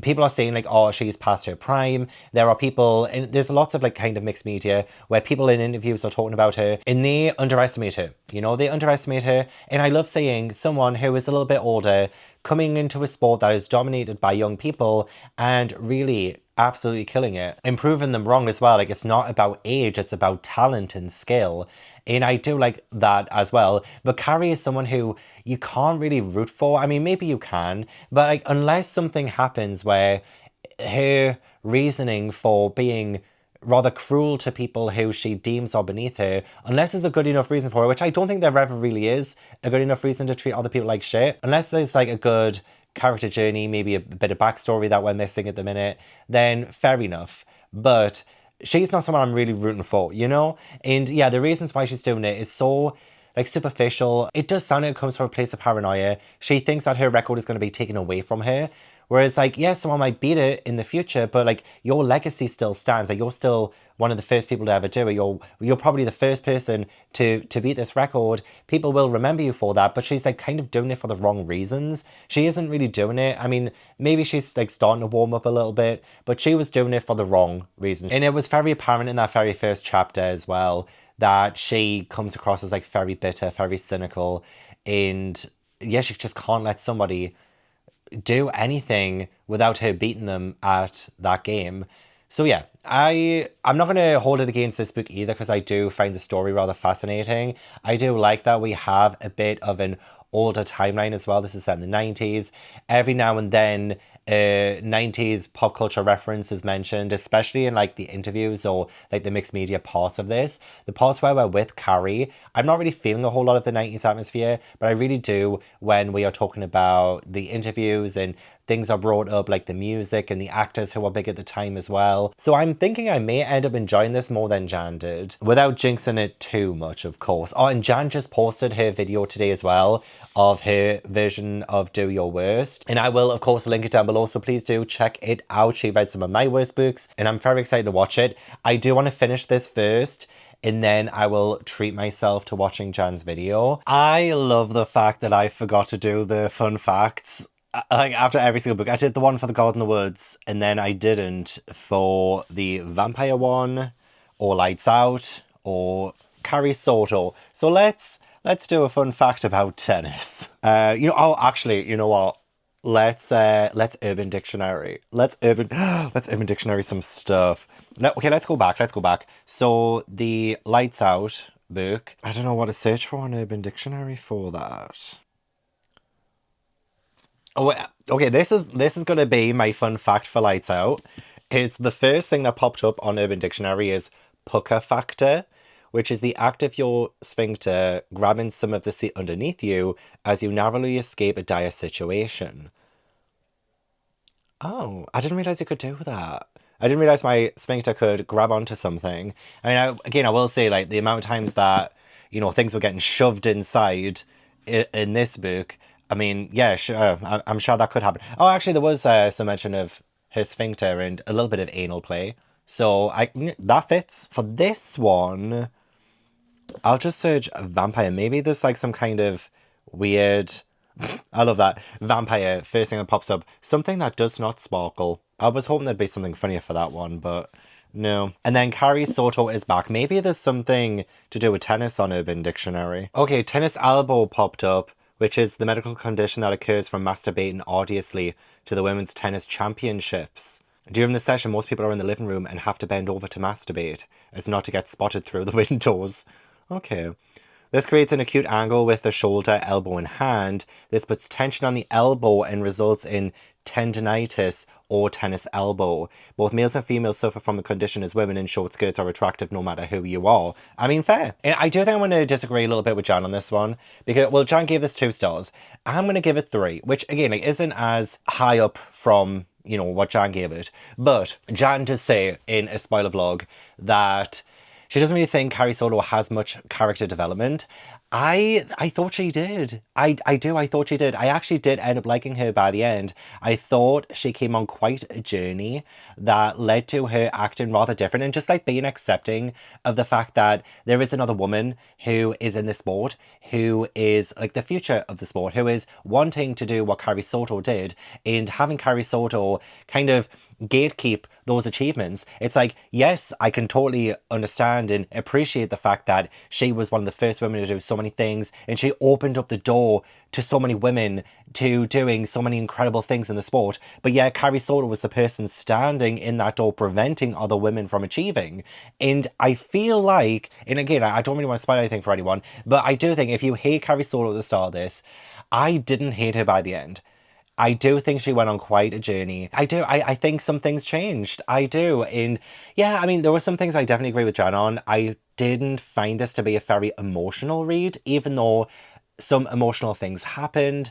people are saying like, oh, she's past her prime. There are people, and there's lots of like kind of mixed media where people in interviews are talking about her and they underestimate her. You know, they underestimate her. And I love seeing someone who is a little bit older coming into a sport that is dominated by young people and really absolutely killing it and proving them wrong as well. Like it's not about age, it's about talent and skill. And I do like that as well. But Carrie is someone who you can't really root for. I mean, maybe you can, but like unless something happens where her reasoning for being rather cruel to people who she deems are beneath her, unless there's a good enough reason for her, which I don't think there ever really is, a good enough reason to treat other people like shit, unless there's like a good character journey, maybe a bit of backstory that we're missing at the minute, then fair enough. But she's not someone I'm really rooting for, you know? And yeah, the reasons why she's doing it is so like superficial. It does sound like it comes from a place of paranoia. She thinks that her record is going to be taken away from her, Whereas, like, yeah, someone might beat it in the future, but like your legacy still stands. Like, you're still one of the first people to ever do it. You're probably the first person to beat this record. People will remember you for that. But she's like kind of doing it for the wrong reasons. She isn't really doing it. I mean, maybe she's like starting to warm up a little bit, but she was doing it for the wrong reasons. And it was very apparent in that very first chapter as well that she comes across as like very bitter, very cynical, and yeah, she just can't let somebody do anything without her beating them at that game. So yeah, I'm not going to hold it against this book either, because I do find the story rather fascinating. I do like that we have a bit of an older timeline as well. This is set in the 90s. Every now and then 90s pop culture reference is mentioned, especially in like the interviews or like the mixed media parts of this. The parts where we're with Carrie, I'm not really feeling a whole lot of the 90s atmosphere, but I really do when we are talking about the interviews and things are brought up, like the music and the actors who were big at the time as well. So I'm thinking I may end up enjoying this more than Jan did, without jinxing it too much, of course. Oh, and Jan just posted her video today as well of her version of Do Your Worst. And I will, of course, link it down below, so please do check it out. She read some of my worst books, and I'm very excited to watch it. I do want to finish this first, and then I will treat myself to watching Jan's video. I love the fact that I forgot to do the fun facts. Like, after every single book. I did the one for The God in the Woods, and then I didn't for the vampire one, or Lights Out, or Carrie Soto. So let's do a fun fact about tennis. Oh, actually, you know what? Let's Urban Dictionary. Let's Urban Dictionary some stuff. Okay, let's go back. So the Lights Out book. I don't know what to search for on Urban Dictionary for that. Oh, okay, this is going to be my fun fact for Lights Out. Is the first thing that popped up on Urban Dictionary is pucker factor, which is the act of your sphincter grabbing some of the seat underneath you as you narrowly escape a dire situation. Oh, I didn't realize you could do that. I didn't realize my sphincter could grab onto something. I mean, I will say, like, the amount of times that, things were getting shoved inside in this book, I mean, yeah, sure, I'm sure that could happen. Oh, actually, there was some mention of her sphincter and a little bit of anal play. So that fits. For this one, I'll just search vampire. Maybe there's like some kind of weird... I love that. Vampire, first thing that pops up. Something that does not sparkle. I was hoping there'd be something funnier for that one, but no. And then Carrie Soto is back. Maybe there's something to do with tennis on Urban Dictionary. Okay, tennis elbow popped up, which is the medical condition that occurs from masturbating arduously to the women's tennis championships. During the session, most people are in the living room and have to bend over to masturbate, as not to get spotted through the windows. Okay. This creates an acute angle with the shoulder, elbow, and hand. This puts tension on the elbow and results in tendinitis or tennis elbow. Both males and females suffer from the condition, as women in short skirts are attractive no matter who you are. I mean, fair. And I do think I'm going to disagree a little bit with Jan on this one, because, well, Jan gave this 2 stars. I'm going to give it 3, which, again, like, isn't as high up from, what Jan gave it. But Jan does say in a spoiler vlog that she doesn't really think Carrie Soto has much character development. I thought she did. I thought she did. I actually did end up liking her by the end. I thought she came on quite a journey that led to her acting rather different and just like being accepting of the fact that there is another woman who is in the sport, who is like the future of the sport, who is wanting to do what Carrie Soto did, and having Carrie Soto kind of gatekeep those achievements. It's like, yes, I can totally understand and appreciate the fact that she was one of the first women to do so many things, and she opened up the door to so many women to doing so many incredible things in the sport. But yeah, Carrie Soto was the person standing in that door preventing other women from achieving. And I feel like, and again, I don't really want to spoil anything for anyone, but I do think if you hate Carrie Soto at the start of this, I didn't hate her by the end. I do think she went on quite a journey. I think some things changed. I do. And yeah, I mean, there were some things I definitely agree with Jan on. I didn't find this to be a very emotional read, even though some emotional things happened.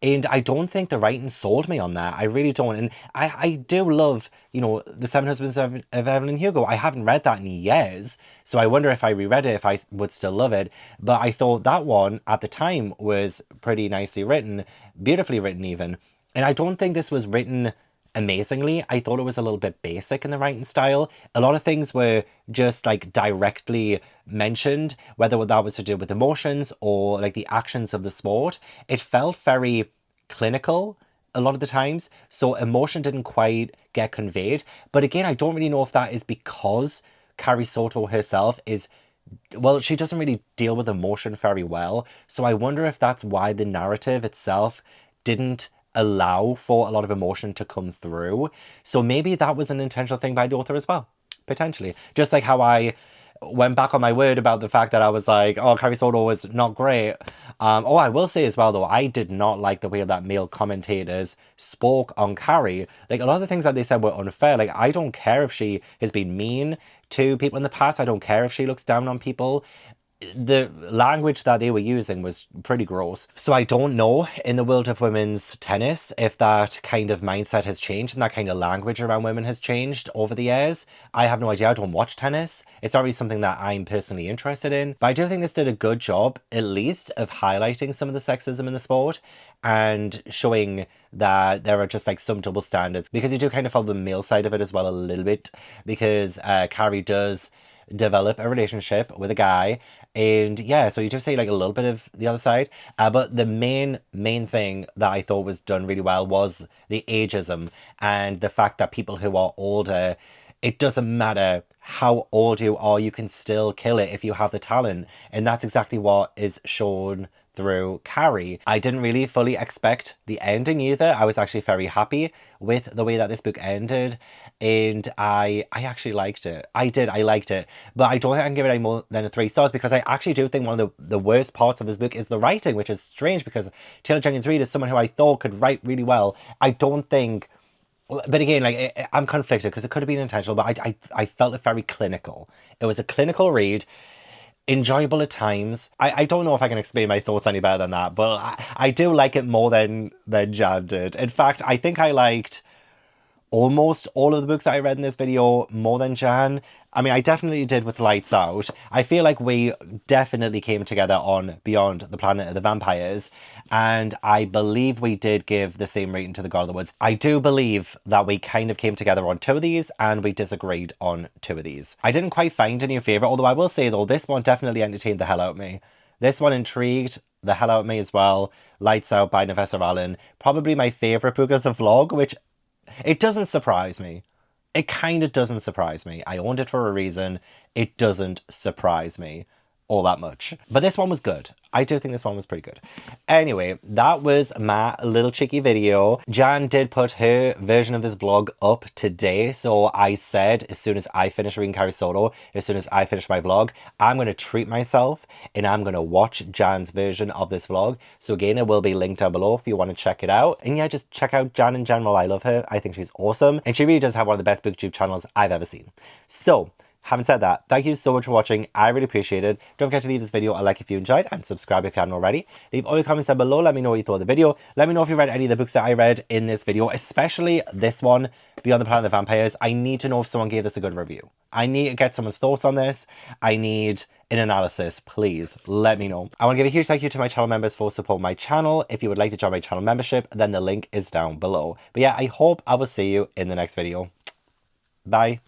And I don't think the writing sold me on that. I really don't. And I do love, The Seven Husbands of Evelyn Hugo. I haven't read that in years. So I wonder if I reread it, if I would still love it. But I thought that one at the time was pretty nicely written, beautifully written even. And I don't think this was written amazingly. I thought it was a little bit basic in the writing style. A lot of things were just like directly mentioned, whether that was to do with emotions or like the actions of the sport. It felt very clinical a lot of the times, so emotion didn't quite get conveyed. But again, I don't really know if that is because Carrie Soto herself is, well, she doesn't really deal with emotion very well. So I wonder if that's why the narrative itself didn't allow for a lot of emotion to come through. So maybe that was an intentional thing by the author as well, potentially. Just like how I went back on my word about the fact that I was like, oh, Carrie Soto was not great. Oh, I will say as well, though, I did not like the way that male commentators spoke on Carrie. Like, a lot of the things that they said were unfair. Like, I don't care if she has been mean to people in the past. I don't care if she looks down on people. The language that they were using was pretty gross. So I don't know in the world of women's tennis if that kind of mindset has changed and that kind of language around women has changed over the years. I have no idea. I don't watch tennis. It's not really something that I'm personally interested in. But I do think this did a good job, at least, of highlighting some of the sexism in the sport and showing that there are just like some double standards, because you do kind of follow the male side of it as well a little bit, because Carrie does develop a relationship with a guy, and yeah, so you just say like a little bit of the other side, but the main thing that I thought was done really well was the ageism and the fact that people who are older, it doesn't matter how old you are, you can still kill it if you have the talent, and that's exactly what is shown through Carrie. I didn't really fully expect the ending either. I was actually very happy with the way that this book ended, and I actually liked it. I liked it, but I don't think I can give it any more than 3 stars, because I actually do think one of the worst parts of this book is the writing, which is strange because Taylor Jenkins Reid is someone who I thought could write really well. I don't think, but again, like, I'm conflicted because it could have been intentional, but I felt it very clinical. It was a clinical read, enjoyable at times. I don't know if I can explain my thoughts any better than that, but I do like it more than Jan did. In fact, I think I liked almost all of the books that I read in this video more than Jan. I mean, I definitely did with Lights Out. I feel like we definitely came together on Beyond the Planet of the Vampires, and I believe we did give the same rating to The God of the Woods. I do believe that we kind of came together on 2 of these, and we disagreed on 2 of these. I didn't quite find a new favourite, although I will say, though, this one definitely entertained the hell out of me. This one intrigued the hell out of me as well. Lights Out by Navessa Allen. Probably my favourite book of the vlog, which it doesn't surprise me. It kind of doesn't surprise me. I owned it for a reason. It doesn't surprise me all that much. But this one was good. I do think this one was pretty good. Anyway, that was my little cheeky video. Jan did put her version of this vlog up today. So I said, as soon as I finish reading Carrie Soto, as soon as I finish my vlog, I'm going to treat myself and I'm going to watch Jan's version of this vlog. So again, it will be linked down below if you want to check it out. And yeah, just check out Jan in general. I love her. I think she's awesome. And she really does have one of the best BookTube channels I've ever seen. So, having said that, thank you so much for watching. I really appreciate it. Don't forget to leave this video a like if you enjoyed, and subscribe if you haven't already. Leave all your comments down below. Let me know what you thought of the video. Let me know if you read any of the books that I read in this video, especially this one, Beyond the Planet of the Vampires. I need to know if someone gave this a good review. I need to get someone's thoughts on this. I need an analysis. Please let me know. I want to give a huge thank you to my channel members for supporting my channel. If you would like to join my channel membership, then the link is down below. But yeah, I hope I will see you in the next video. Bye.